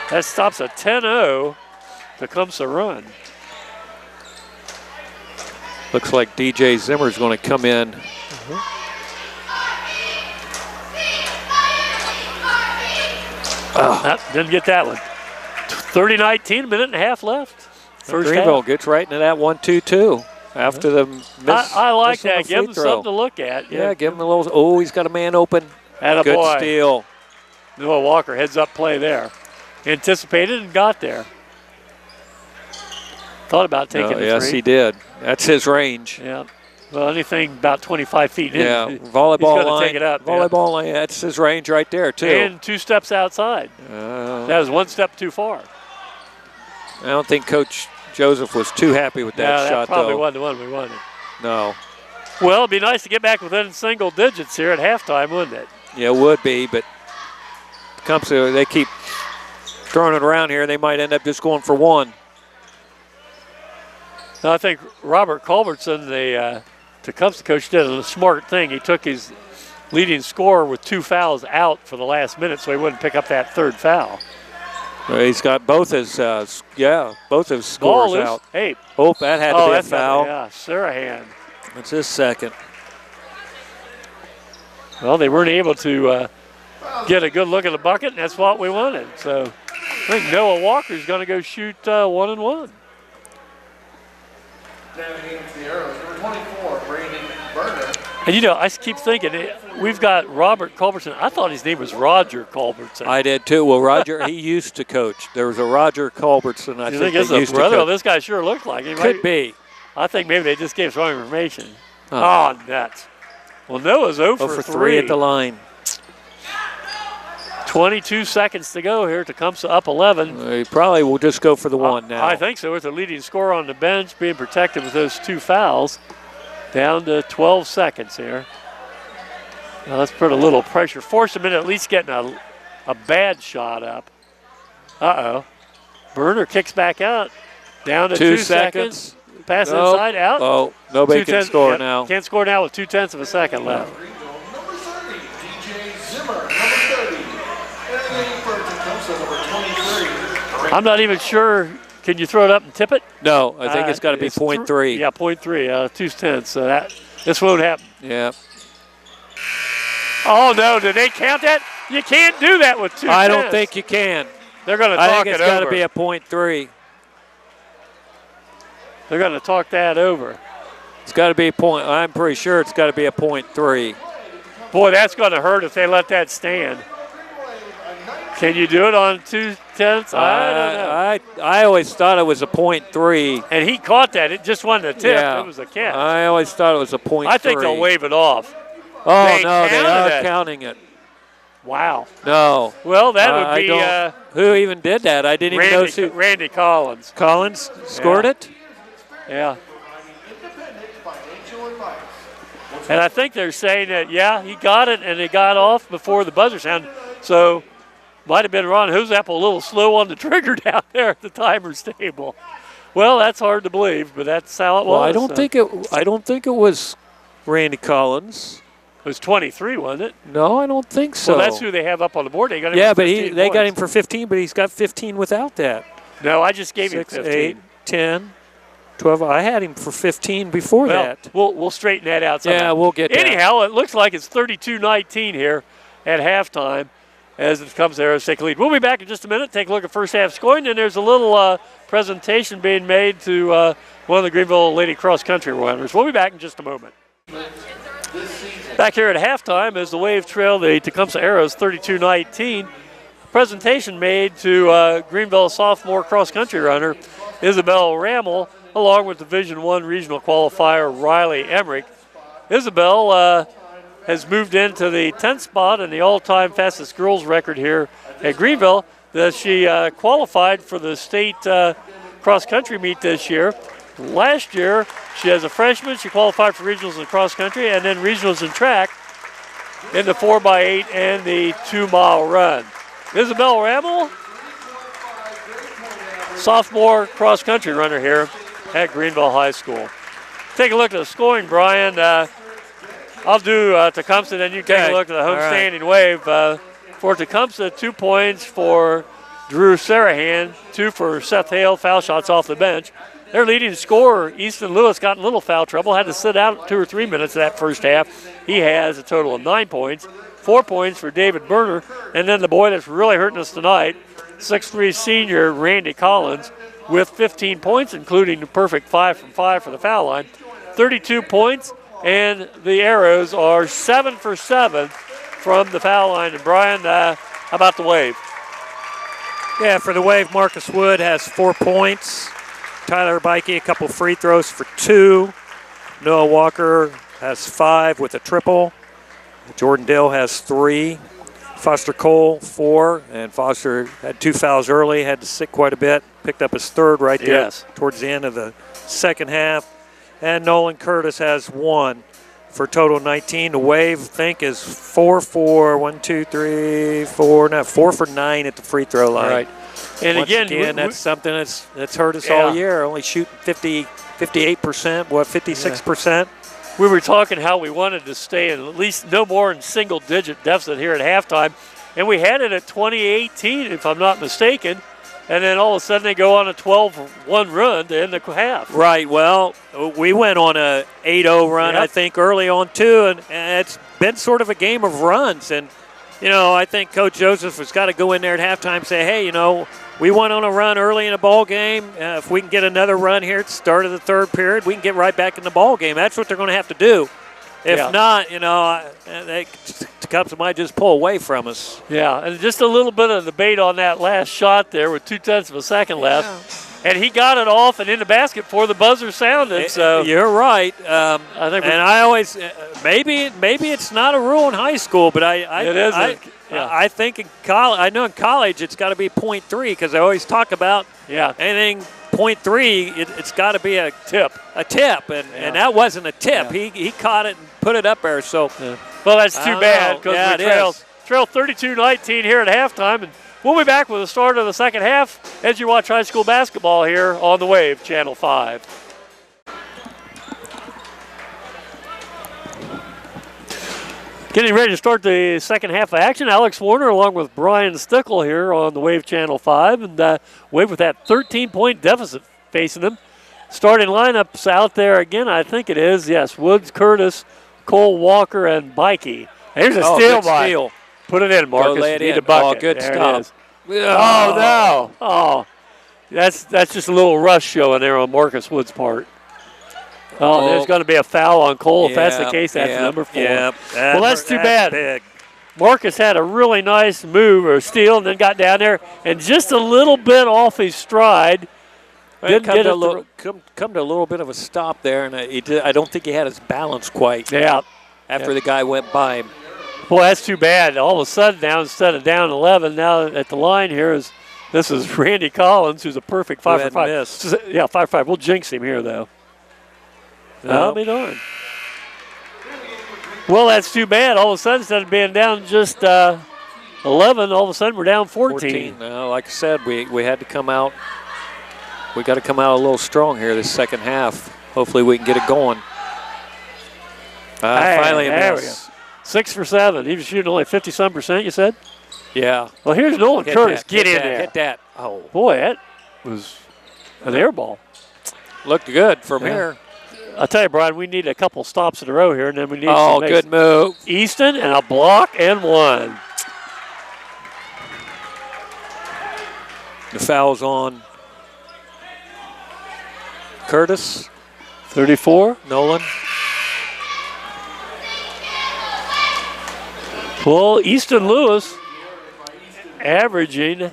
That stops a 10-0 Tecumseh run. Looks like DJ Zimmer's going to come in. Didn't get that one. 30-19, a minute and a half left. First Greenville half. gets right into that 1-2-2 after the miss. I like miss on that. the Give free him throw. something to look at. Yeah, give him a little. Oh, he's got a man open. Good Attaboy. steal. Noah Walker heads up play there. Anticipated and got there. Thought about taking the yes, three. he did. That's his range. Yeah. Well, anything about 25 feet in. Yeah, he's volleyball gonna line. take it up. Volleyball line. That's his range right there too. And 2 steps outside. That was 1 step too far. I don't think Coach Joseph was too happy with that shot, that probably though. wasn't the one we wanted. No. Well, it'd be nice to get back within single digits here at halftime, wouldn't it? Yeah, it would be, but Tecumseh, they keep throwing it around here. They might end up just going for 1. Now, I think Robert Culbertson, the Tecumseh coach, did a smart thing. He took his leading scorer with 2 fouls out for the last minute so he wouldn't pick up that 3rd foul. He's got both his, both his Ball scores loose. out. Hey. Oh, that had to be a that's foul. Yeah, Sarahan. That's his second. Well, they weren't able to get a good look at the bucket, and that's what we wanted. So I think Noah Walker's going to go shoot 1 and 1. And, you know, I keep thinking, we've got Robert Culbertson. I thought his name was Roger Culbertson. I did too. Well, Roger, he used to coach. There was a Roger Culbertson, I you think, think it's that a used brother? to Well, coach. this guy sure looked like him. Could be. I think maybe they just gave us wrong information. Oh. Oh, nuts. Well, Noah's 0 Oh, for 3 at the line. 22 seconds to go here. Tecumseh up 11. He probably will just go for the 1 now. I think so, with the leading scorer on the bench being protected with those 2 fouls. Down to 12 seconds here. Now let's put a little pressure. Force him in at least getting a bad shot up. Uh-oh. Burner kicks back out. Down to 2 seconds. Pass Nope. inside, out. Oh, nobody can 2/10 score yep, now. Can't score now with 2/10 of a second left. Number 30, DJ Zimmer, number 30. And for Tecumseh, number 23. I'm not even sure. Can you throw it up and tip it? No, I think it's got to be .3. Yeah, 0.3, 2/10. So this won't happen. Yeah. Oh, no, did they count that? You can't do that with 2/10. I don't think you can. They're going to I talk think it it's got over. to be a .3. They're going to talk that over. It's got to be a point. I'm pretty sure it's got to be a .3. Boy, that's going to hurt if they let that stand. Can you do it on 2/10? I don't know. I always thought it was a .3. And he caught that. It just wasn't a tip. Yeah. It was a catch. I always thought it was a .3. I think they'll wave it off. Oh, They no, they counted are it. counting it. Wow. No. Well, that would I be don't- who even did that? I didn't even know who. Randy Collins. Collins scored Yeah. it? Yeah. And I think they're saying that, yeah, he got it and it got off before the buzzer sounded. So might have been Ron Huzap a little slow on the trigger down there at the timer's table. Well, that's hard to believe, but that's how it was. Well, I don't think it was Randy Collins. It was 23, wasn't it? No, I don't think so. Well, that's who they have up on the board. They got him Yeah, for but 15 they got him points. for 15, but he's got 15 without that. No, I just gave him 6, 15. 8, 10, 12. I had him for 15 before that. We'll straighten that out somehow. Yeah, we'll get that. Anyhow, it looks like it's 32-19 here at halftime as it comes there as take a lead. We'll be back in just a minute. Take a look at first half scoring. And there's a little presentation being made to one of the Greenville Lady Cross Country runners. We'll be back in just a moment. Back here at halftime as the Wave trail the Tecumseh Arrows 32-19. Presentation made to Greenville sophomore cross country runner Isabel Rammel along with Division I regional qualifier Riley Emmerich. Isabel has moved into the 10th spot in the all-time fastest girls record here at Greenville. That she qualified for the state cross country meet this year. Last year, she as a freshman, she qualified for regionals in cross country and then regionals in track in the 4x8 and the 2-mile run. Isabel Rammel, sophomore cross country runner here at Greenville High School. Take a look at the scoring, Brian. I'll do Tecumseh, then you take a look at the homestanding Wave. For Tecumseh, 2 points for Drew Sarahan, 2 for Seth Hale, foul shots off the bench. Their leading scorer, Easton Lewis, got in a little foul trouble, had to sit out 2 or 3 minutes of that first half. He has a total of 9 points. 4 points for David Berner, and then the boy that's really hurting us tonight, 6'3" senior Randy Collins, with 15 points, including a perfect 5 from 5 for the foul line. 32 points, and the Arrows are 7 for 7 from the foul line. And Brian, how about the Wave? Yeah, for the Wave, Marcus Wood has 4 points. Tyler Bikey, a couple free throws for 2. Noah Walker has 5 with a triple. Jordan Dill has 3. Foster Cole, 4. And Foster had 2 fouls early, had to sit quite a bit. Picked up his 3rd right there towards the end of the second half. And Nolan Curtis has 1 for total 19. The Wave, I think, is 4 for 9 at the free throw line. Right. And Once again, that's something that's hurt us all year. Only shooting 58%, 56%. We were talking how we wanted to stay in at least no more than single-digit deficit here at halftime, and we had it at 20-18, if I'm not mistaken, and then all of a sudden they go on a 12-1 run to end the half. Right. Well, we went on a 8-0 run, I think, early on too, and it's been sort of a game of runs. And I think Coach Joseph has got to go in there at halftime and say, hey, we went on a run early in a ball game. If we can get another run here at the start of the third period, we can get right back in the ball game. That's what they're going to have to do. If not, Tecumseh might just pull away from us. Yeah, and just a little bit of debate on that last shot there with 0.2 of a second left. And he got it off and in the basket before the buzzer sounded. So you're right. I think I always maybe it's not a rule in high school, but I think in college, I know in college it's got to be 0.3 because I always talk about anything 0.3. It's got to be a tip, and that wasn't a tip. He caught it and put it up there. So well, that's too bad because we trail 32-19 here at halftime, and we'll be back with the start of the second half as you watch high school basketball here on the Wave, Channel 5. Getting ready to start the second half of action. Alex Warner along with Brian Stickle here on the Wave Channel 5. And Wave with that 13-point deficit facing them. Starting lineups out there again, I think it is. Yes, Woods, Curtis, Cole, Walker, and Bikey. Here's a steal. Put it in, Marcus. Lay it Need in. a bucket. Oh, good stop. Oh, no. Oh, that's just a little rush showing there on Marcus Woods' part. Oh, there's going to be a foul on Cole. If that's the case, that's number 4. Well, that's too bad. Big. Marcus had a really nice move or steal and then got down there and just a little bit off his stride. Didn't come to a little bit of a stop there, and I don't think he had his balance quite. Yeah. After the guy went by him. Boy, that's too bad. All of a sudden now, instead of down 11, now at the line here is Randy Collins, who's a perfect 5 for 5. Missed. Yeah, 5 for 5. We'll jinx him here, though. I'll be darned. Well, that's too bad. All of a sudden, instead of being down just 11, all of a sudden we're down 14. No, like I said, we had to come out. We got to come out a little strong here this second half. Hopefully we can get it going. Finally a miss. 6 for 7. He was shooting only 50-some%, you said? Yeah. Well, here's Nolan Curtis. Get in there. Hit that. Oh. Boy, was an air ball. Looked good from here. I'll tell you, Brian, we need a couple stops in a row here, and then we need Oh, good move. Easton and a block and one. The foul's on Curtis. 34. Nolan. Well, Easton Lewis averaging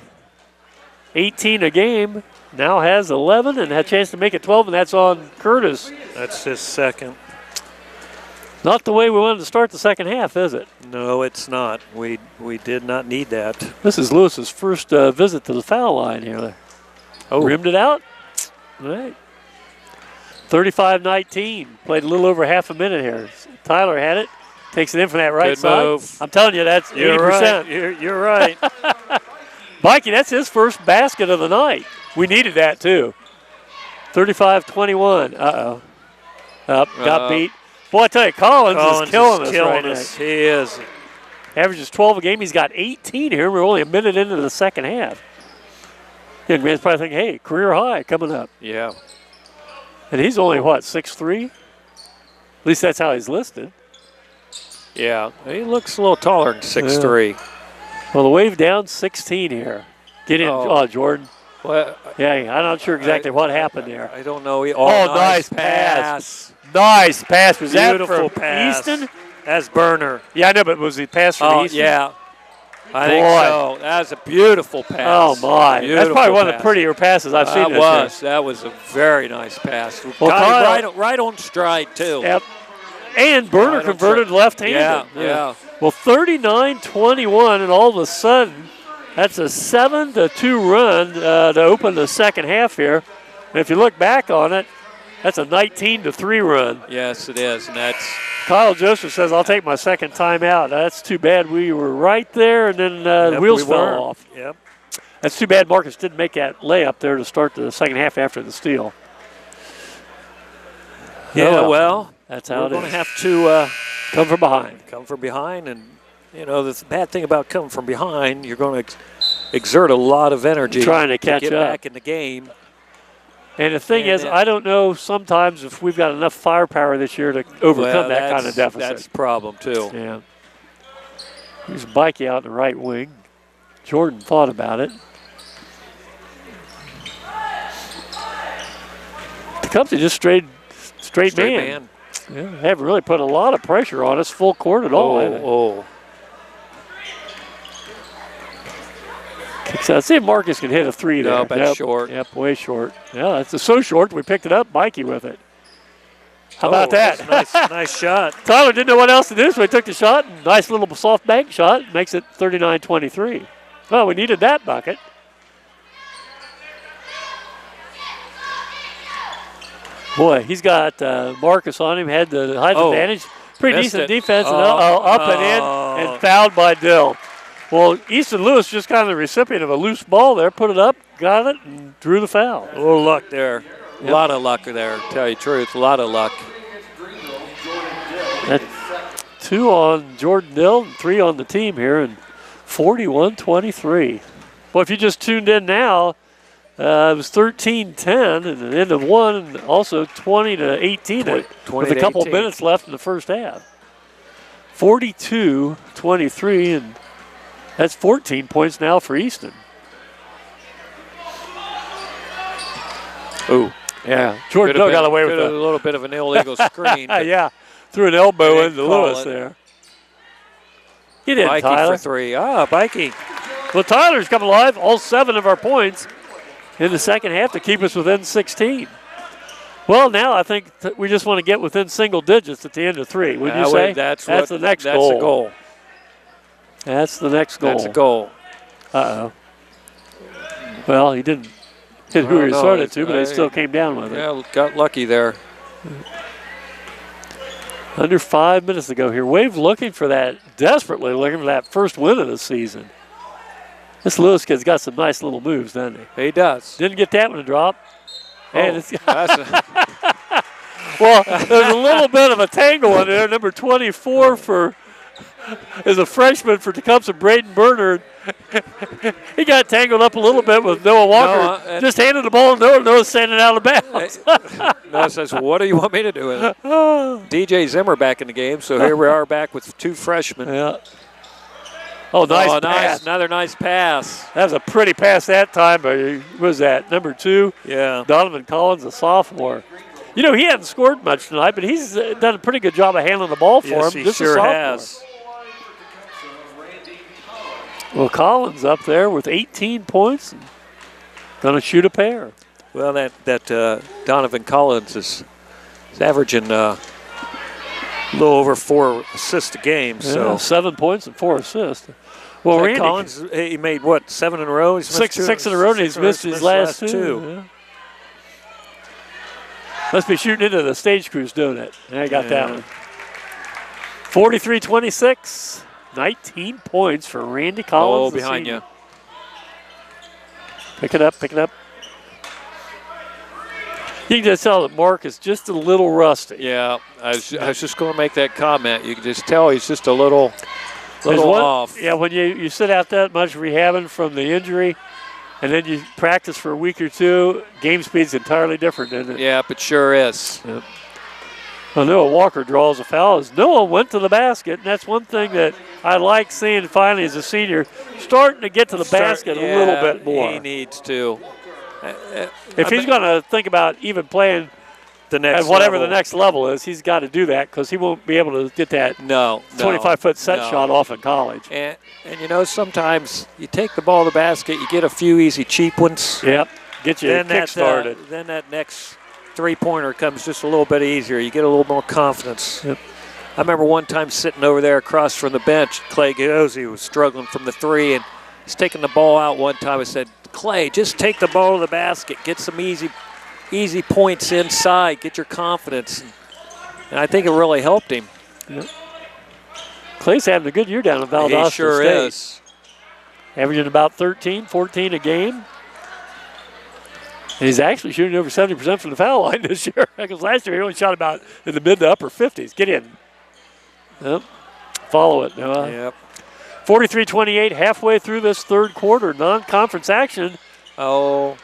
18 a game, now has 11 and had a chance to make it 12, and that's on Curtis. That's his second. Not the way we wanted to start the second half, is it? No, it's not. We did not need that. This is Lewis's first visit to the foul line here. Oh. Rimmed it out. All right. 35-19. Played a little over half a minute here. Tyler had it. Takes it in from that right Good side. move. I'm telling you, that's 80%. You're right. You're right. Mikey, that's his first basket of the night. We needed that, too. 35-21. Uh-oh. Got beat. Boy, I tell you, Collins is killing us right now. He is. Averages 12 a game. He's got 18 here. We're only a minute into the second half. Young man's probably thinking, hey, career high coming up. Yeah. And he's only, what, 6'3"? At least that's how he's listed. Yeah. He looks a little taller than 6'3". Well, the wave down 16 here. Get in, Jordan. Well, Yeah, I'm not sure exactly what happened there. I don't know. Nice pass. Nice pass. Was Beautiful that from pass. Easton? That's Burner. Yeah, I know, but was he pass from Easton? Yeah. I think so. That was a beautiful pass. Oh, my. That's Beautiful probably one of the pass. prettier passes I've seen this year. That was a very nice pass. Well, Right on stride, too. Yep. And Burner Right on converted stride. left-handed. Yeah. Well, 39-21, and all of a sudden, that's a 7-2 run to open the second half here. And if you look back on it, that's a 19-3 run. Yes, it is, and that's Kyle Joseph says, I'll take my second time out. That's too bad we were right there, and then the wheels fell off. Yep. That's too bad Marcus didn't make that layup there to start the second half after the steal. Yeah, well, that's how we're it going to is. have to Come from behind. come from behind, and the bad thing about coming from behind, you're going to exert a lot of energy Trying to catch get up. back in the game. And the thing And is, I don't know sometimes if we've got enough firepower this year to overcome that kind of deficit. That's a problem too. Yeah. Here's Bikey out in the right wing. Jordan thought about it. Tecumseh just straight man. Yeah, haven't really put a lot of pressure on us full court at all. have they? Kicks out. See if Marcus can hit a three there. No, that's short. Yep, way short. Yeah, that's so short we picked it up. Bikey with it. How about that? That's a nice shot. Tyler didn't know what else to do, so he took the shot. Nice little soft bank shot. Makes it 39-23. Well, we needed that bucket. Boy, he's got Marcus on him. Had the height advantage. Pretty Missed decent it. defense. And up and in, and fouled by Dill. Well, Easton Lewis just kind of the recipient of a loose ball there. Put it up, got it, and drew the foul. A little luck there. A lot of luck there, to tell you the truth. A lot of luck. That's 2 on Jordan Dill and 3 on the team here, and 41-23. Well, if you just tuned in now, it was 13-10 and the end of one, and also 20-18 with a couple minutes left in the first half. 42-23, and that's 14 points now for Easton. Ooh. Yeah, Jordan Dill got away with a little bit of an illegal screen. Yeah, threw an elbow into Lewis it. there. He did, Bikey Tyler. for 3. Bikey. Well, Tyler's come alive. All 7 of our points in the second half to keep us within 16. Well, now I think we just want to get within single digits at the end of 3. Would you say? That's the next goal. That's a goal. That's the next goal. That's a goal. Uh-oh. Well, he didn't hit who he started to, but he still came down with it. Yeah, got lucky there. Under 5 minutes to go here. Wave looking for that, desperately looking for that first win of the season. This Lewis kid's got some nice little moves, doesn't he? He does. Didn't get that one to drop. And it's That's well, there's a little bit of a tangle in there. Number 24 for is a freshman for Tecumseh, Braden Bernard. He got tangled up a little bit with Noah Walker. Just handed the ball to Noah. Noah's standing out of bounds. Noah says, what do you want me to do with it? DJ Zimmer back in the game, so here we are back with 2 freshmen. Yeah. Oh, nice pass. Another nice pass. That was a pretty pass that time, but what was that, number 2? Yeah. Donovan Collins, a sophomore. You know, he hasn't scored much tonight, but he's done a pretty good job of handling the ball for him. He Just sure has. Well, Collins up there with 18 points and going to shoot a pair. Well, that Donovan Collins is averaging a little over 4 assists a game. Yeah, so 7 points and 4 assists. Well, Randy Collins, he made what, 7 in a row? He's six in a row, and he's missed his last 2. Yeah. Must be shooting into the stage cruise, don't it? I got that one. 43-26. 19 points for Randy Collins. Oh, behind you. Pick it up. You can just tell that Mark is just a little rusty. Yeah, I was just going to make that comment. You can just tell he's just a little off. Yeah, when you sit out that much rehabbing from the injury, and then you practice for a week or 2, game speed's entirely different, isn't it? Yeah, it sure is. Yep. Well, Noah Walker draws a foul as Noah went to the basket, and that's one thing that I like seeing finally as a senior, starting to get to the basket a little bit more. He needs to. If he's going to think about even playing the next at whatever level. the next level is, he's got to do that because he won't be able to get that 25-foot set shot off in college. And you know, sometimes you take the ball to the basket, you get a few easy cheap ones. Yep, get you kick started. Then that next three-pointer comes just a little bit easier. You get a little more confidence. Yep. I remember one time sitting over there across from the bench, Clay Gozzi was struggling from the 3, and he's taking the ball out one time. I said, Clay, just take the ball to the basket, get some easy points inside, get your confidence. And I think it really helped him. Yep. Clay's having a good year down in Valdosta He sure State. is. Averaging about 13, 14 a game. And he's actually shooting over 70% from the foul line this year. Because last year he only shot about in the mid to upper 50s. Get in. Yep. Follow it, Noah. Yep. 43-28, halfway through this third quarter. Non-conference action. Oh.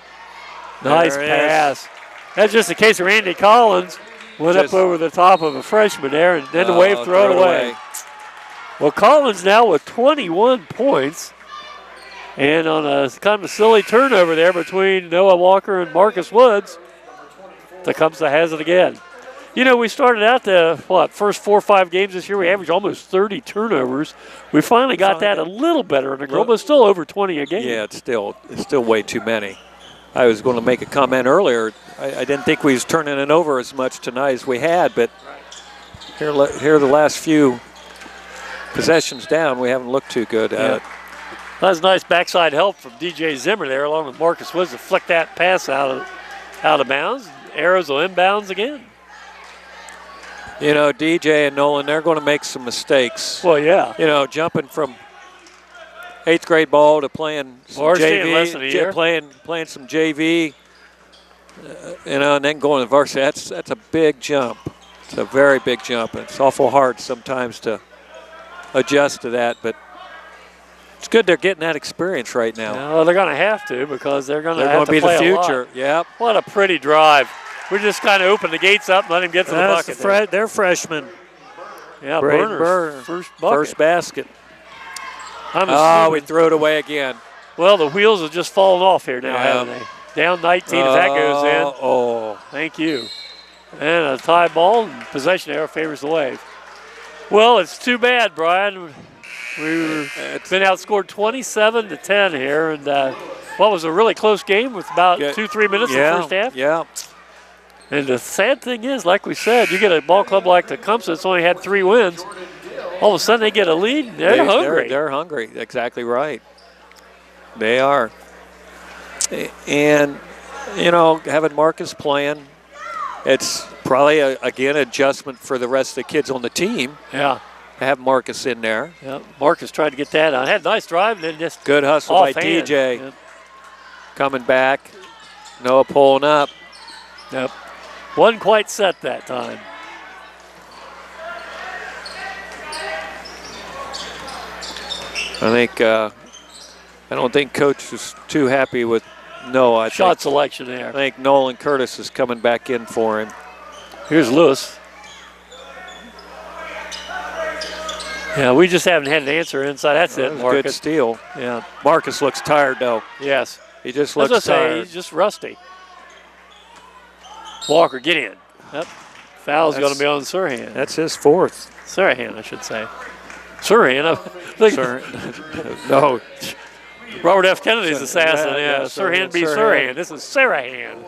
Nice pass. That's just a case of Randy Collins. Went up over the top of a freshman there, and then the wave throw it away. Well, Collins now with 21 points. And on a kind of a silly turnover there between Noah Walker and Marcus Woods, Tecumseh has it again. You know, we started out the, first 4 or 5 games this year, we averaged almost 30 turnovers. We finally got that a little better under Grove, but still over 20 a game. Yeah, it's still way too many. I was going to make a comment earlier. I didn't think we was turning it over as much tonight as we had, but here the last few possessions down, we haven't looked too good at it. That was nice backside help from DJ Zimmer there, along with Marcus Woods to flick that pass out of bounds. Arrows will inbounds again. You know, DJ and Nolan, they're going to make some mistakes. Well, yeah. You know, jumping from 8th grade ball to playing some JV, playing some JV, you know, and then going to varsity. That's a big jump. It's a very big jump. It's awful hard sometimes to adjust to that, but it's good they're getting that experience right now. Well, they're going to have to because they're going to have to be play the future. Yep. What a pretty drive. We just kind of opened the gates up and let him get to the bucket. They're freshmen. Yeah, Burner. First basket. We threw it away again. Well, the wheels have just fallen off here now, haven't they? Down 19 if that goes in. Oh. Thank you. And a tie ball, and possession arrow favors the wave. Well, it's too bad, Brian. It's been outscored 27-10 here, and what was a really close game with about 2-3 minutes in the first half. Yeah. And the sad thing is, like we said, you get a ball club like Tecumseh that's only had 3 wins. All of a sudden they get a lead, and they're hungry. They're hungry. Exactly right. They are. And, you know, having Marcus playing, it's probably, again, adjustment for the rest of the kids on the team. Yeah. To have Marcus in there. Yeah, Marcus tried to get that on. Had a nice drive, and then just good hustle by DJ. Yep. Coming back. Noah pulling up. Yep. Wasn't quite set that time. I don't think Coach is too happy with Shot selection there. I think Nolan Curtis is coming back in for him. Here's Lewis. Yeah, we just haven't had an answer inside. That's it, Marcus. Good steal. Yeah. Marcus looks tired, though. Yes. He just I was looks gonna say, tired. he's just rusty. Walker, get in. Yep. Foul's going to be on Sirhan. That's his fourth. Sirhan, I should say. Sirhan. No. Robert F. Kennedy's assassin. Yeah. Sirhan Sirhan be Sirhan. This is Sirhan.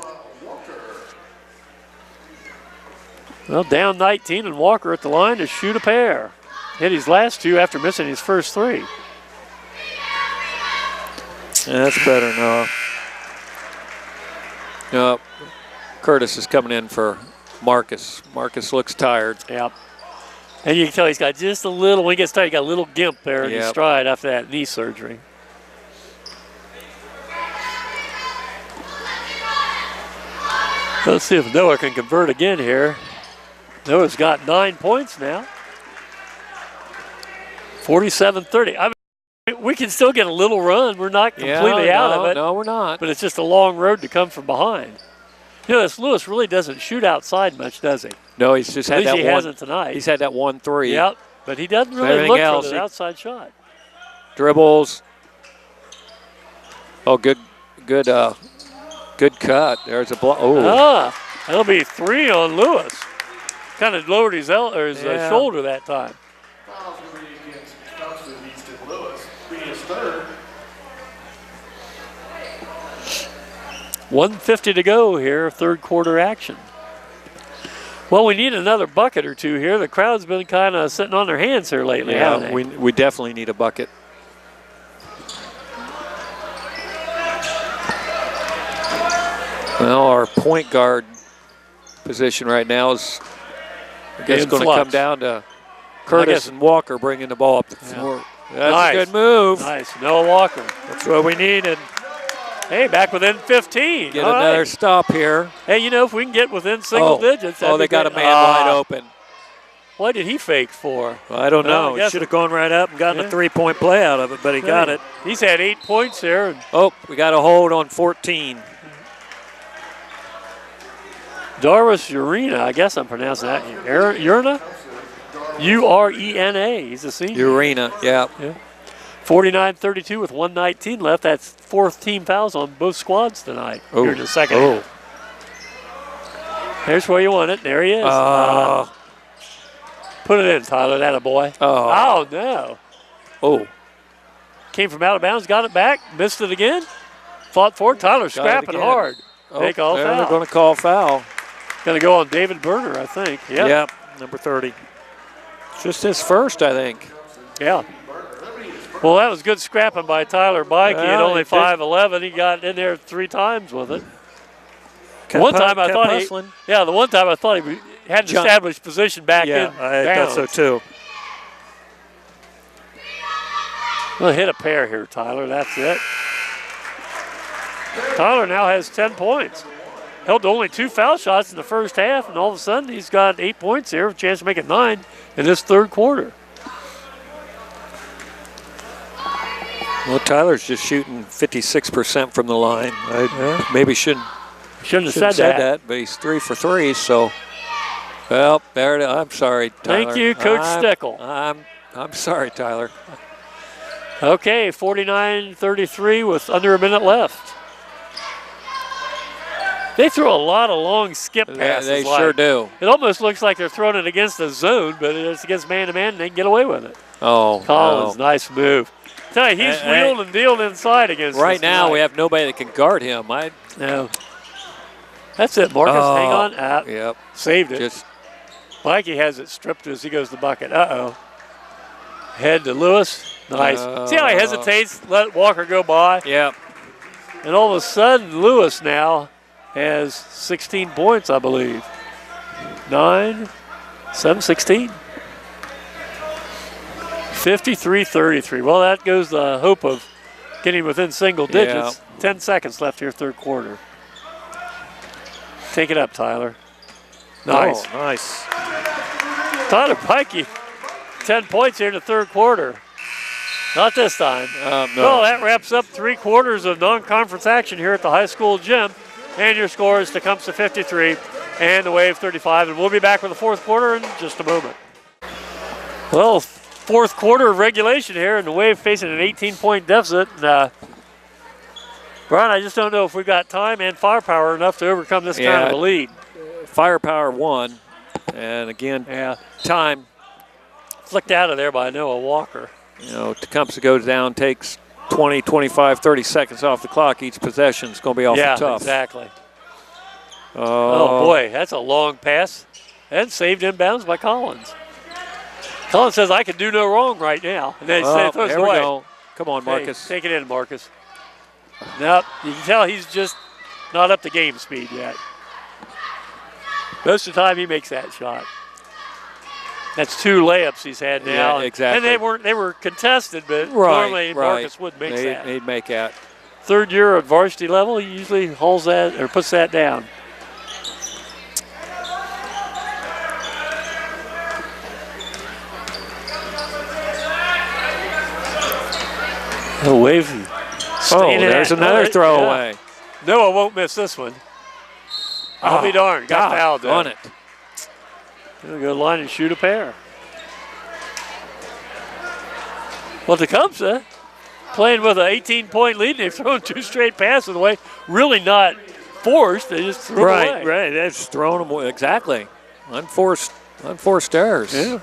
Well, down 19, and Walker at the line to shoot a pair. Hit his last two after missing his first three. Yeah, that's better, no. No. Curtis is coming in for Marcus. Marcus looks tired. Yep. And you can tell he's got just a little, when he gets tired, he got a little gimp there in his stride after that knee surgery. Let's see if Noah can convert again here. Noah's got 9 points now. 47-30. I mean, we can still get a little run. We're not completely out of it. No, we're not. But it's just a long road to come from behind. You know, this Lewis really doesn't shoot outside much, does he? No, he's just had that he one. hasn't tonight. He's had that 1-3. Yep, but he doesn't really Everything look else, for the outside shot. Dribbles. Oh, good cut. There's a block. Oh, that'll be 3 on Lewis. Kind of lowered his shoulder that time. Foul's going to be against Tecumseh, Easton Lewis. Be his third. 1:50 to go here, third quarter action. Well, we need another bucket or two here. The crowd's been kind of sitting on their hands here lately, haven't they? we definitely need a bucket. Well, our point guard position right now is, I guess, going to come down to Curtis and Walker bringing the ball up the floor. That's nice. a good move. Nice. Noah Walker. That's what we needed. Hey, back within 15. Get another stop here. Hey, you know, if we can get within single digits. Oh, they got a man wide open. What did he fake for? Well, I don't know. He should have gone right up and gotten a three-point play out of it, but he got it. He's had 8 points here. Oh, we got a hold on 14. Darvis Urena, I guess I'm pronouncing that. Urena? U-R-E-N-A. He's a senior. Urena, yeah. 49-32 with 1:19 left. That's 4th team fouls on both squads tonight here in the second half. There's where you want it. There he is. Put it in, Tyler. That a boy. Oh, no. Oh. Came from out of bounds, got it back, missed it again. Fought for it. Tyler scrapping hard. They call foul. They're going to call foul. Going to go on David Berner, I think. Yep, number 30. Just his first, I think. Yeah. Well, that was good scrapping by Tyler Bike. He had only 5'11". He got in there 3 times with it. The one time I thought he had an established position back in. I thought so too. We'll hit a pair here, Tyler. That's it. Tyler now has 10 points. Held only 2 foul shots in the first half, and all of a sudden he's got 8 points here, a chance to make it 9 in this third quarter. Well, Tyler's just shooting 56% from the line. Maybe shouldn't have said that, but he's 3 for 3, so. Well, there it is. I'm sorry, Tyler. Thank you, Coach Steckel. I'm sorry, Tyler. Okay, 49-33 with under a minute left. They throw a lot of long skip passes. They sure do. It almost looks like they're throwing it against the zone, but it's against man-to-man, and they can get away with it. Oh, Collins, nice move. Tell you, he's wheeled and dealed inside against us right now, we have nobody that can guard him. No. That's it, Marcus. Hang on. Yep. Saved it. Mikey has it stripped as he goes to the bucket. Uh-oh. Head to Lewis. Nice. See how he hesitates? Let Walker go by? Yep. And all of a sudden, Lewis now has 16 points, I believe. 9, 7, 16. 53-33. Well, that goes the hope of getting within single digits. 10 seconds left here, third quarter. Take it up, Tyler. Nice. Oh, nice. Tyler Pikey, 10 points here in the third quarter. Not this time. No. Well, that wraps up 3/4 of non-conference action here at the high school gym. And your score is Tecumseh 53 and the Wave 35. And we'll be back with the fourth quarter in just a moment. Well, fourth quarter of regulation here, and the Wave facing an 18-point deficit. And, Brian, I just don't know if we've got time and firepower enough to overcome this kind of a lead. Firepower won. And again, time flicked out of there by Noah Walker. You know, Tecumseh goes down, takes 20, 25, 30 seconds off the clock each possession. It's going to be awful tough. Yeah, exactly. Oh, boy, that's a long pass. And saved inbounds by Collins. Collins says, I can do no wrong right now. And then he throws it there away. We go. Come on, Marcus. Hey, take it in, Marcus. Nope, you can tell he's just not up to game speed yet. Most of the time he makes that shot. That's 2 layups he's had now. Yeah, exactly. And they were contested, but normally Marcus would make that. He'd make that. Third year at varsity level, he usually holds that or puts that down. The Wave. There's another throwaway. Noah won't miss this one. I'll be darned. Got fouled on it. He'll go line and shoot a pair. Well, Tecumseh playing with an 18-point lead. They've thrown 2 straight passes away. Really not forced. They just threw them away. Right. They're just throwing them away. Exactly. Unforced errors. Yeah.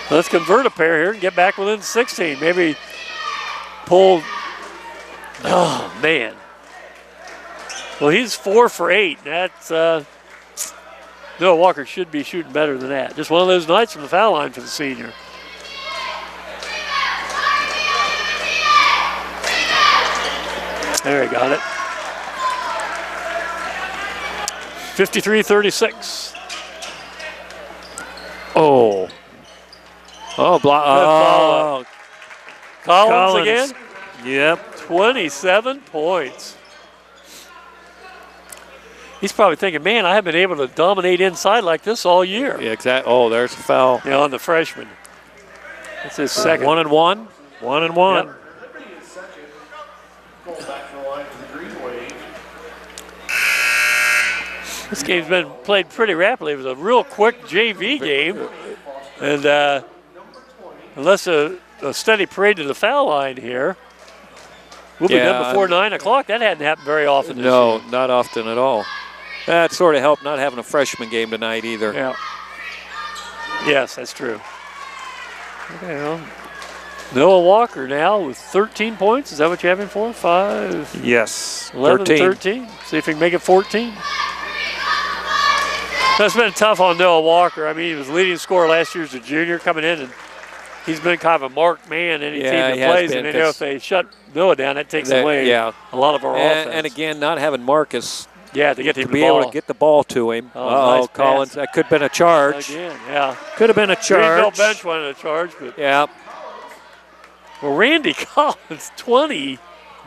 Let's convert a pair here and get back within 16. Maybe pull. Oh, man. Well, he's 4 for 8. That's Noah Walker should be shooting better than that. Just one of those nights from the foul line for the senior. There he got it. 53-36. Oh, Collins again? Yep. 27 points. He's probably thinking, man, I haven't been able to dominate inside like this all year. Yeah, exactly. Oh, there's a foul. Yeah, on the freshman. That's his second. 1 and 1. 1 and 1. Yep. This game's been played pretty rapidly. It was a real quick JV game. And unless a steady parade to the foul line here, we'll be done before 9 o'clock. That hadn't happened very often this year. Not often at all. That sort of helped not having a freshman game tonight either. Yeah. Yes, that's true. Okay, well, Noah Walker now with 13 points. Is that what you have him for? 5? Yes. 11, 13. See if he can make it 14. That's been tough on Noah Walker. I mean, he was leading scorer last year as a junior coming in, and he's been kind of a marked man any team that plays. And they know if they shut Noah down, that takes away a lot of our offense. And again, not having Marcus to get him to be able to get the ball to him. Nice Collins. pass. That could have been a charge. Again, yeah. Could have been a charge. Greenville bench wanted a charge, but yeah. Well, Randy Collins, 20.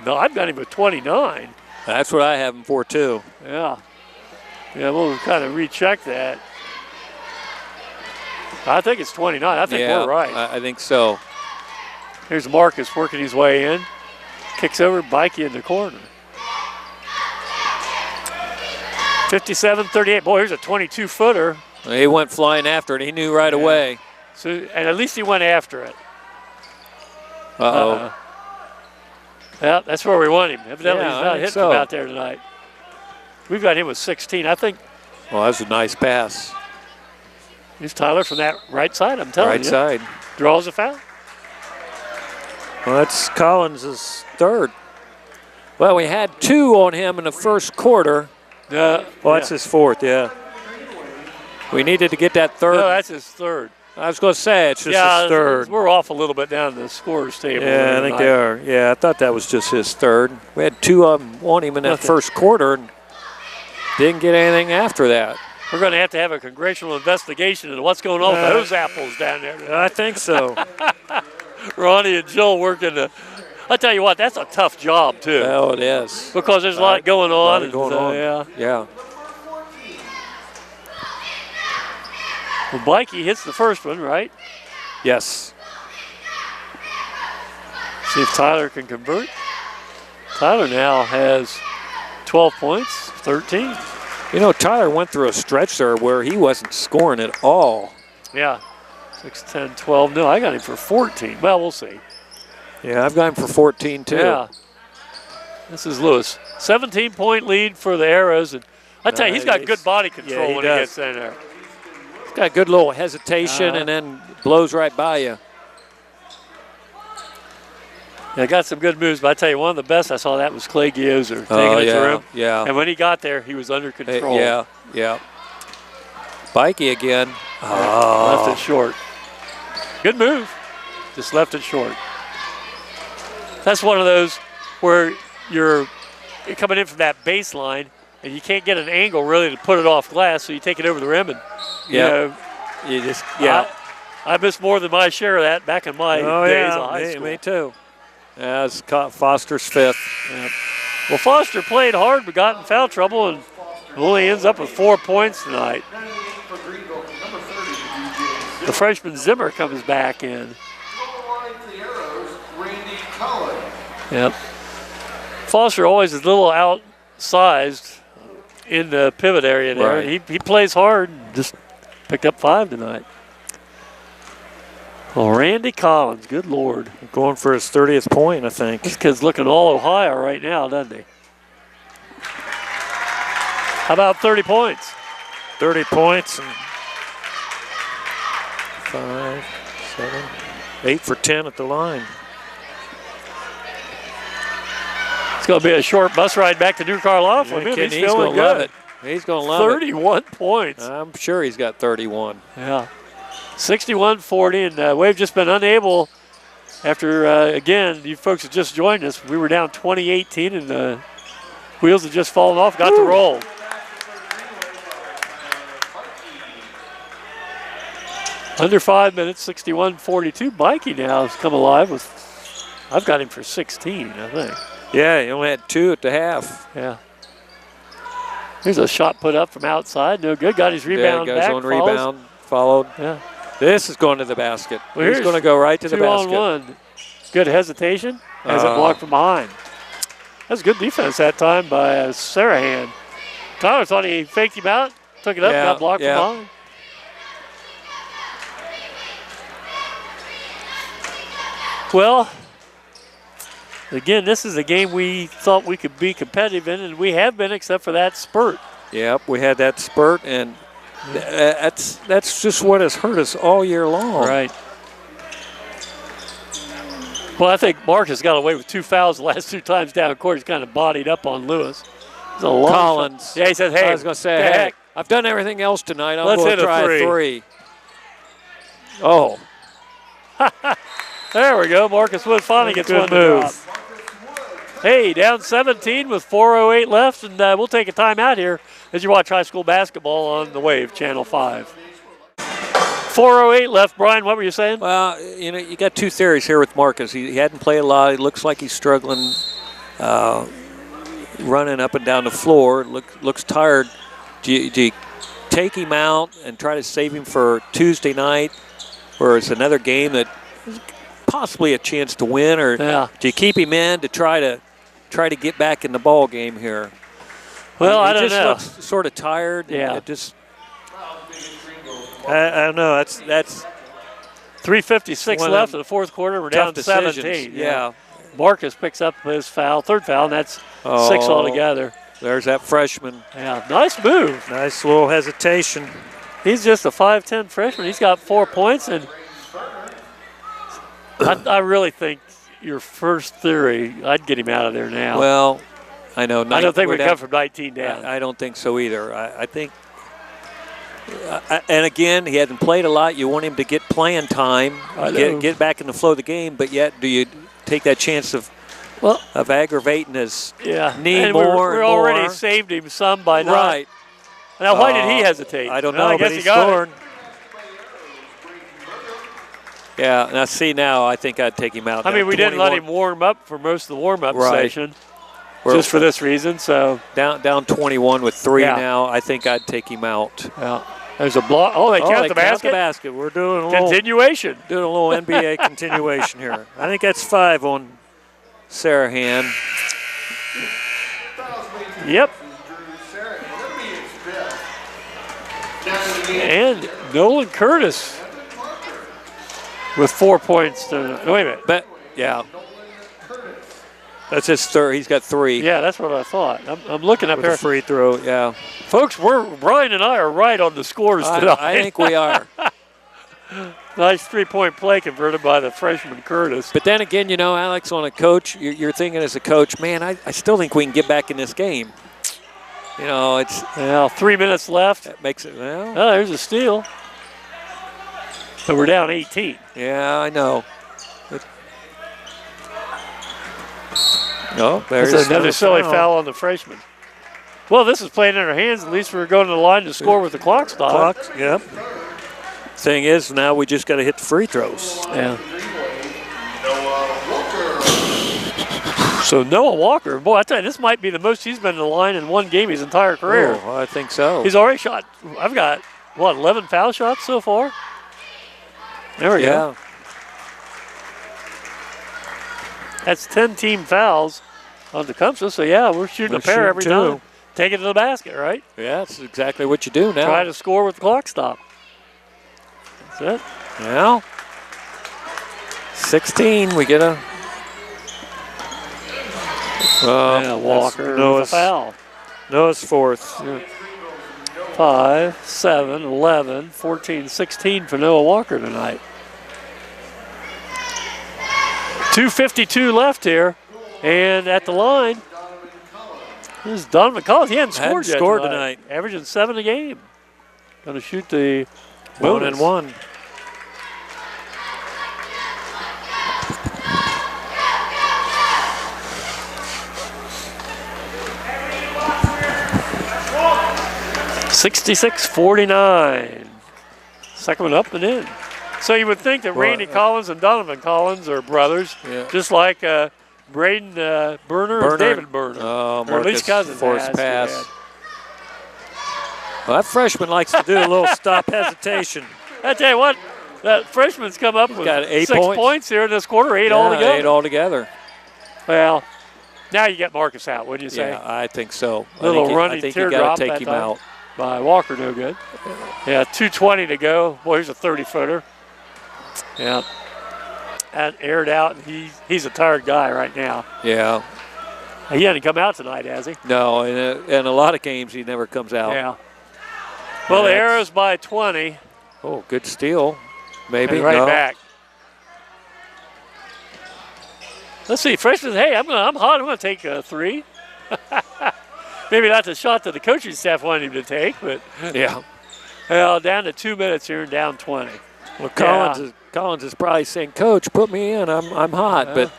No, I've got him with 29. That's what I have him for too. Yeah. Yeah, we'll kind of recheck that. I think it's 29. I think we're right. I think so. Here's Marcus working his way in. Kicks over, Bikey in the corner. 57-38. Boy, here's a 22-footer. He went flying after it. He knew right away. So, and at least he went after it. Uh-oh. Yeah, that's where we want him. Evidently, he's not hitting so. from out there tonight. We've got him with 16. I think. Well, that's a nice pass. Here's Tyler from that right side, I'm telling you. Right side. Draws a foul. Well, that's Collins' third. Well, we had 2 on him in the first quarter. That's his fourth, We needed to get that third. No, that's his third. I was going to say, it's just his third. We're off a little bit down the scorer's table. Yeah, I think they are. Yeah, I thought that was just his third. We had 2 of them on him in that first quarter and didn't get anything after that. We're going to have a congressional investigation into what's going on with those apples down there tonight. I think so. Ronnie and Jill working I tell you what, that's a tough job, too. Oh, it is. Because there's a lot going on. Yeah. Well, Bikey hits the first one, right? Yes. See if Tyler can convert. Tyler now has 12 points, 13. You know, Tyler went through a stretch there where he wasn't scoring at all. Yeah. 6, 10, 12. No, I got him for 14. Well, we'll see. Yeah, I've got him for 14 too. Yeah. This is Lewis. 17-point lead for the Arrows. And I tell you, he's got good body control when he gets in there. He's got good little hesitation and then blows right by you. Yeah, got some good moves, but I tell you, one of the best I saw that was Clay Gioser taking it to him. Yeah. And when he got there, he was under control. Yeah. Bikey again. Left it short. Good move. Just left it short. That's one of those where you're coming in from that baseline and you can't get an angle really to put it off glass, so you take it over the rim and you just I missed more than my share of that back in my days of high school. Me too. Yeah, it's Foster's fifth. Yeah. Well, Foster played hard but got in foul trouble and only ends up with 4 points tonight. The freshman Zimmer comes back in. Yep. Foster always is a little outsized in the pivot area there. Right. He plays hard and just picked up 5 tonight. Well, Randy Collins, good Lord. Going for his 30th point, I think. This kid's looking all Ohio right now, doesn't he? How about 30 points? 30 points and 5, 7, 8 for 10 at the line. It's going to be a short bus ride back to New Carlisle for him. He's feeling good. Love it. He's going to love 31 points. I'm sure he's got 31. Yeah. 61-40, and we've just been unable after, again, you folks have just joined us. We were down 20-18, and the wheels had just fallen off, got to roll. Under 5 minutes, 61-42. Bikey now has come alive with, I've got him for 16, I think. Yeah, he only had 2 at the half. Yeah. Here's a shot put up from outside. No good. Got his rebound back. Goes on rebound, followed. Yeah. This is going to the basket. Well, he's going to go right to the basket. 2-on-1. Good hesitation. Has it blocked from behind. That's good defense that time by Sarahan. Tyler thought he faked him out, took it up, got blocked from behind. Well, again, this is a game we thought we could be competitive in, and we have been except for that spurt. Yep, we had that spurt, and that's just what has hurt us all year long. Right. Well, I think Marcus got away with 2 fouls the last 2 times down court. He's kind of bodied up on Lewis. Collins. Yeah, he said, hey. I was going to say, heck, I've done everything else tonight. I'm Let's going to try hit a 3. Oh. There we go. Marcus Wood finally gets one move. to drop. Hey, down 17 with 4:08 left, and we'll take a timeout here as you watch high school basketball on the Wave, Channel 5. 4:08 left. Brian, what were you saying? Well, you know, you got 2 theories here with Marcus. He hadn't played a lot. He looks like he's struggling, running up and down the floor. Looks tired. Do you take him out and try to save him for Tuesday night, where it's another game that is possibly a chance to win, or do you keep him in to try to get back in the ball game here? Well, I don't know. He just looks sort of tired. Yeah. I don't know. That's 3:56 left in the fourth quarter. We're down 17. Yeah. Marcus picks up his foul, 3rd foul, and that's 6 altogether. There's that freshman. Yeah, nice move. Nice little hesitation. He's just a 5'10 freshman. He's got 4 points, and I really think your first theory, I'd get him out of there now. Well, I know. I don't think we come from 19 down. I don't think so either. I think, and again, he hasn't played a lot. You want him to get playing time, get back in the flow of the game, but yet do you take that chance of aggravating his knee and more? We already saved him some by not. Right. Now, why did he hesitate? I don't know, but he scored. Yeah, now see, now I think I'd take him out. I mean, we didn't let him warm up for most of the warm-up session, just for this reason. So down 21 with 3 now. I think I'd take him out. Yeah. There's a block. Oh, they count the basket? basket. We're doing a little Continuation. NBA continuation here. I think that's 5 on Sarahan. Yep. And Nolan Curtis with 4 points. Wait a minute. But yeah, that's his third. He's got 3. Yeah, that's what I thought. I'm looking up with here. a free throw. Yeah, Folks, Brian and I are right on the scores tonight. I think we are. Nice 3-point play converted by the freshman Curtis. But then again, you know, Alex, on a coach, you're thinking as a coach, man, I still think we can get back in this game. You know, it's 3 minutes left. that makes it. Well, Oh, there's a steal. So we're down 18. yeah, I know. No, there's That's another silly foul on the freshman. Well, this is playing in our hands. At least we're going to the line to score with the clock stopped. Clock, yep. Thing is, now we just got to hit the free throws. Yeah. So Noah Walker, boy, I tell you, this might be the most he's been in the line in one game his entire career. Oh, I think so. He's already shot. I've got 11 foul shots so far. There we go. That's 10 team fouls on Tecumseh. So yeah, we're shooting a pair every time. Take it to the basket, right? Yeah, that's exactly what you do now. Try to score with the clock stop. That's it. Now, 16, we get a. Walker Noah's foul. Noah's 4th. 5, 7, 11, 14, 16 for Noah Walker tonight. 2:52 left here, and at the line, this is Donovan Collins. He hadn't scored yet tonight. Averaging 7 a game. Going to shoot the 1-1. $66-49. Second one up and in. So you would think that Randy Collins and Donovan Collins are brothers, just like Braden Burner and David Burner. Or at least cousins. Forced pass. Well, that freshman likes to do a little stop hesitation. I tell you what, that freshman's come up with got 8 6 points here in this quarter, 8 yeah, altogether. 8 altogether. Well, now you get Marcus out, wouldn't you say? Yeah, I think so. Little running I think teardrop you got to take that him time. out. By Walker, no good. Yeah, 2:20 to go. Boy, here's a 30-footer. Yeah. And aired out, and he's a tired guy right now. Yeah. He hasn't come out tonight, has he? No, in a lot of games he never comes out. Yeah. Well, the Arrows by 20. Oh, good steal. Maybe. And right back. Let's see. Freshman, hey, I'm hot. I'm going to take a 3. Maybe not the shot that the coaching staff wanted him to take, but yeah. Well, down to 2 minutes here and down 20. Well, Collins is probably saying, "Coach, put me in. I'm hot." But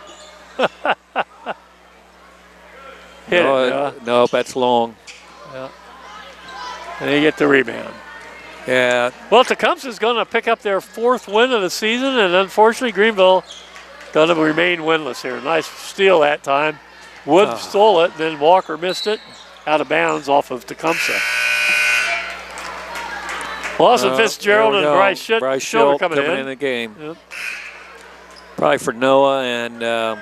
no, that's long. Yeah. And they get the rebound. Yeah. Well, Tecumseh's going to pick up their 4th win of the season, and unfortunately, Greenville going to remain winless here. Nice steal that time. Wood stole it, and then Walker missed it. Out of bounds off of Tecumseh. Lawson Fitzgerald and Bryce Schilder coming in the game. Yep. Probably for Noah and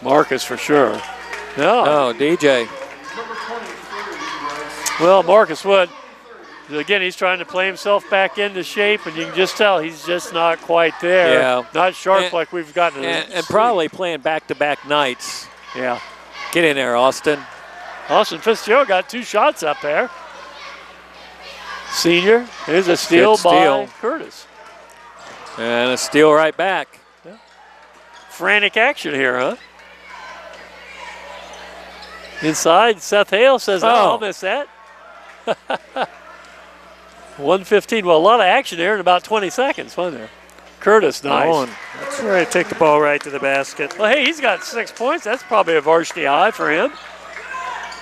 Marcus for sure. No, DJ. Well, Marcus Wood, again, he's trying to play himself back into shape, and you can just tell he's just not quite there. Yeah. Not sharp like we've gotten. And probably playing back-to-back nights. Yeah. Get in there, Austin. Austin Fitzgerald got 2 shots up there. Senior. Here's a steal by Curtis. And a steal right back. Yeah. Frantic action here, huh? Inside, Seth Hale says, I'll miss that. 1:15. Well, a lot of action there in about 20 seconds, wasn't there? Curtis, nice. That's right. Take the ball right to the basket. Well, hey, he's got 6 points. That's probably a varsity high for him.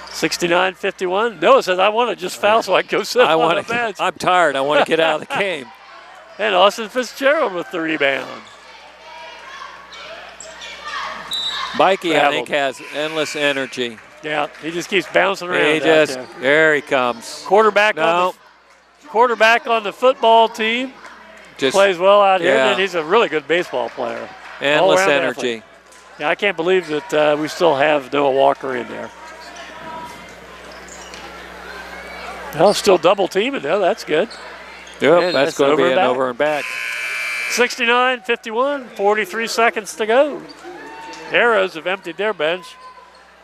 69-51. Noah says, I want to just foul so I can go sit on the bench. I'm tired. I want to get out of the game. And Austin Fitzgerald with the rebound. Mikey, I think, has endless energy. Yeah, he just keeps bouncing around. There he comes. Quarterback quarterback on the football team. Just Plays well out here, yeah. and he's a really good baseball player. endless All-around energy. athlete. Yeah, I can't believe that we still have Noah Walker in there. Well, still double teaming though. That's good. Yep, And that's going to be an over and back. 69-51, 43 seconds to go. Arrows have emptied their bench.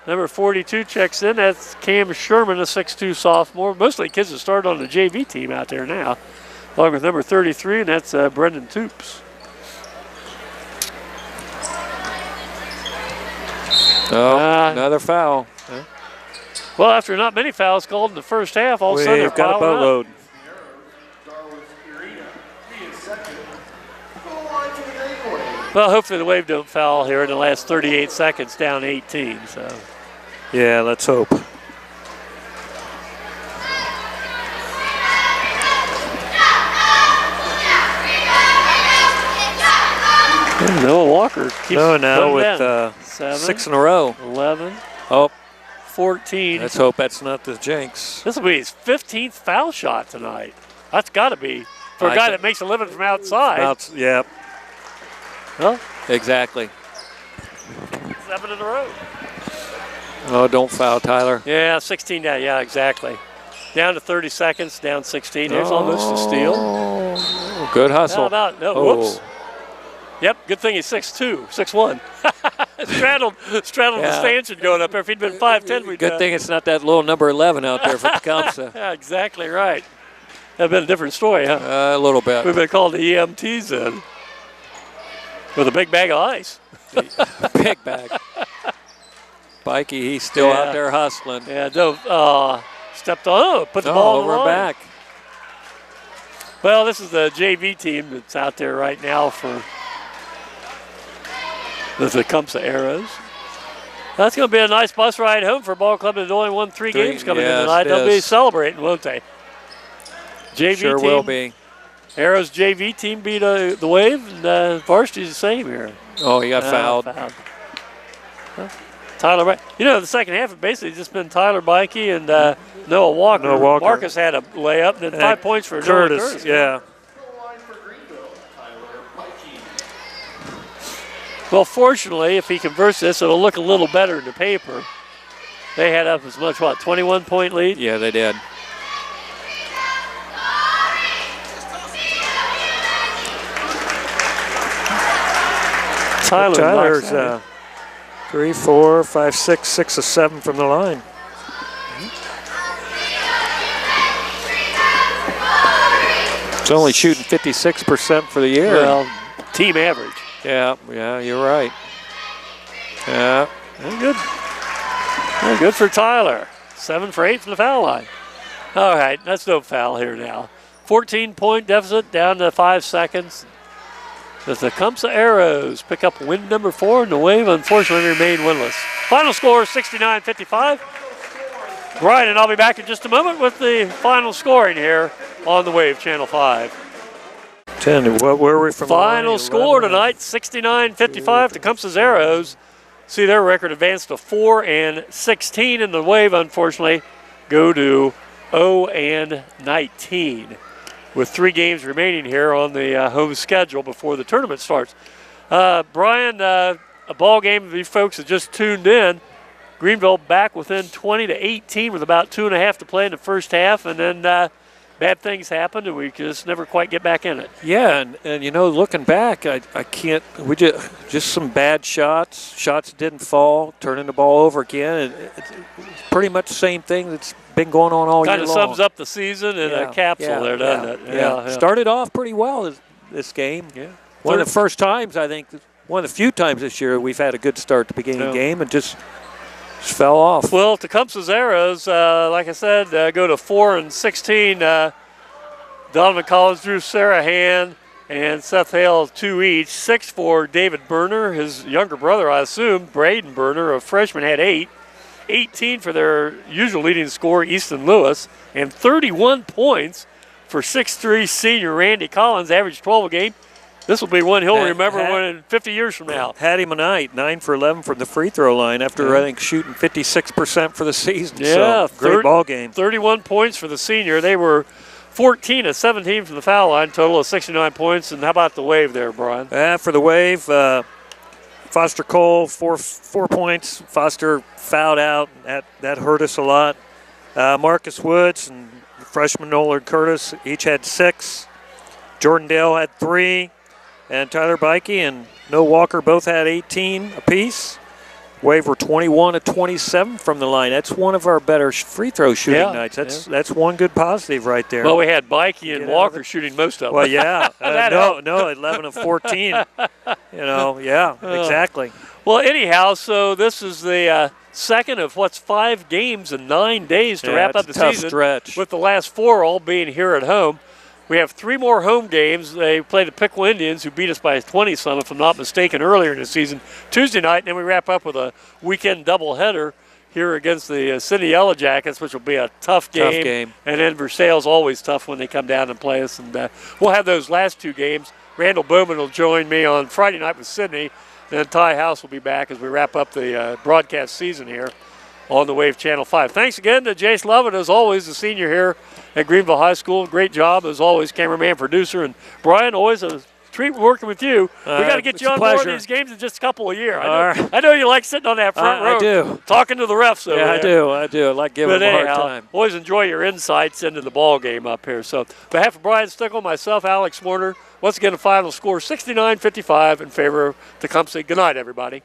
Number 42 checks in. That's Cam Sherman, a 6'2 sophomore. Mostly kids that started on the JV team out there now. Along with number 33, and that's Brendan Toops. Oh, another foul. Well, after not many fouls called in the first half, all of a sudden they're We've got a piling up. boatload. Well, hopefully the Wave don't foul here in the last 38 seconds, down 18. So. Yeah, let's hope. Noah Walker keeps No, now putting with down. 7, 6 in a row. 11, Oh, 14. Let's hope that's not the jinx. This will be his 15th foul shot tonight. That's got to be for a I guy think- that makes a living from outside. Yeah. Well, exactly. 7 in a row. Oh, don't foul, Tyler. Yeah, 16 down. Yeah, exactly. Down to 30 seconds, down 16. Here's almost a steal. Oh, good hustle. How about, no, Oh. whoops. Yep, good thing he's 6'2", 6'1". straddled the Yeah. stanchion going up there. If he'd been 5'10", we'd Good thing it's not that little number 11 out there for Tecumseh. Yeah, exactly right. That'd been a different story, huh? A little bit. We've been called the EMTs then. With a big bag of ice. Big bag. Bikey, he's still Yeah. out there hustling. Yeah, stepped on, put the ball in the over line. back. Well, this is the JV team that's out there right now for the Tecumseh Arrows. That's going to be a nice bus ride home for a ball club that only won 3 games coming in yes, tonight. it They'll be is. celebrating, won't they? JV Sure team, will be. Arrows JV team beat the Wave, and varsity's the same here. Oh, he got fouled. Huh? Tyler, the second half has basically just been Tyler Bikey and Noah Walker. Noah Walker. Marcus had a layup, and then 5 points for Noah Curtis, yeah. Well, fortunately, if he converts this, it'll look a little better in the paper. They had up as much, 21-point lead? Yeah, they did. Tyler's 3, 4, 5, 6, 6 of 7 from the line. It's only shooting 56% for the year. Well, team average. Yeah, you're right. Yeah. Well, good. Well, good for Tyler. 7 for 8 from the foul line. All right, that's no foul here now. 14-point deficit down to 5 seconds. The Tecumseh Arrows pick up win number 4, and the Wave unfortunately remain winless. Final score 69-55. Brian and I'll be back in just a moment with the final scoring here on the Wave Channel 5. 10, what were we from Final the line? score 11. tonight, 69-55. Tecumseh's Arrows see their record advance to 4-16, and the Wave, unfortunately, go to 0-19 with 3 games remaining here on the home schedule before the tournament starts. Brian, a ball game for you folks that just tuned in. Greenville back within 20-18 with about 2.5 to play in the first half, and then bad things happened, and we just never quite get back in it. Yeah, and looking back, I can't. We just some bad shots. Shots didn't fall, turning the ball over again. And it's pretty much the same thing that's been going on all Kind year of long. sums up the season in a capsule there, doesn't it? Yeah. Started off pretty well this game. Yeah. One of the first times, I think, one of the few times this year we've had a good start at the beginning of the game and just fell off. Well, Tecumseh's Arrows, like I said, go to 4-16. Donovan Collins, Drew Sarahan, and Seth Hale 2 each. 6 for David Berner, his younger brother, I assume. Braden Berner, a freshman, had 8. 18 for their usual leading scorer, Easton Lewis, and 31 points for 6'3 senior Randy Collins, averaged 12 a game. This will be one he'll remember in 50 years from now. Had him a night, 9 for 11 from the free throw line after, I think, shooting 56% for the season. Yeah, so, great ball game. 31 points for the senior. They were 14 of 17 from the foul line, total of 69 points. And how about the Wave there, Brian? For the Wave, Foster Cole, four points. Foster fouled out. That hurt us a lot. Marcus Woods and freshman Nolan Curtis each had 6. Jordan Dale had 3. And Tyler Bikey and Noah Walker both had 18 apiece. Wave were 21 of 27 from the line. That's one of our better free throw shooting nights. That's one good positive right there. Well, we had Bikey and Walker shooting most of them. Well, yeah. No, 11 of 14. Exactly. Well, anyhow, so this is the second of 5 games in 9 days to wrap up the season. Stretch. With the last 4 all being here at home. We have 3 more home games. They play the Pickle Indians, who beat us by 20-some, if I'm not mistaken, earlier in the season, Tuesday night. And then we wrap up with a weekend doubleheader here against the City Yellow Jackets, which will be a tough game. And then Versailles always tough when they come down and play us. And we'll have those last 2 games. Randall Bowman will join me on Friday night with Sydney. Then Ty House will be back as we wrap up the broadcast season here on the Wave Channel 5. Thanks again to Jace Lovett, as always, the senior here at Greenville High School. Great job, as always, cameraman, producer. And Brian, always a treat working with you. We got to get you on more of these games in just a couple of years. I know you like sitting on that front row. I do. Talking to the refs over there. I do. I like giving them a hard time. Always enjoy your insights into the ball game up here. So, on behalf of Brian Stickle, myself, Alex Warner, once again, the final score 69-55 in favor of Tecumseh. Good night, everybody.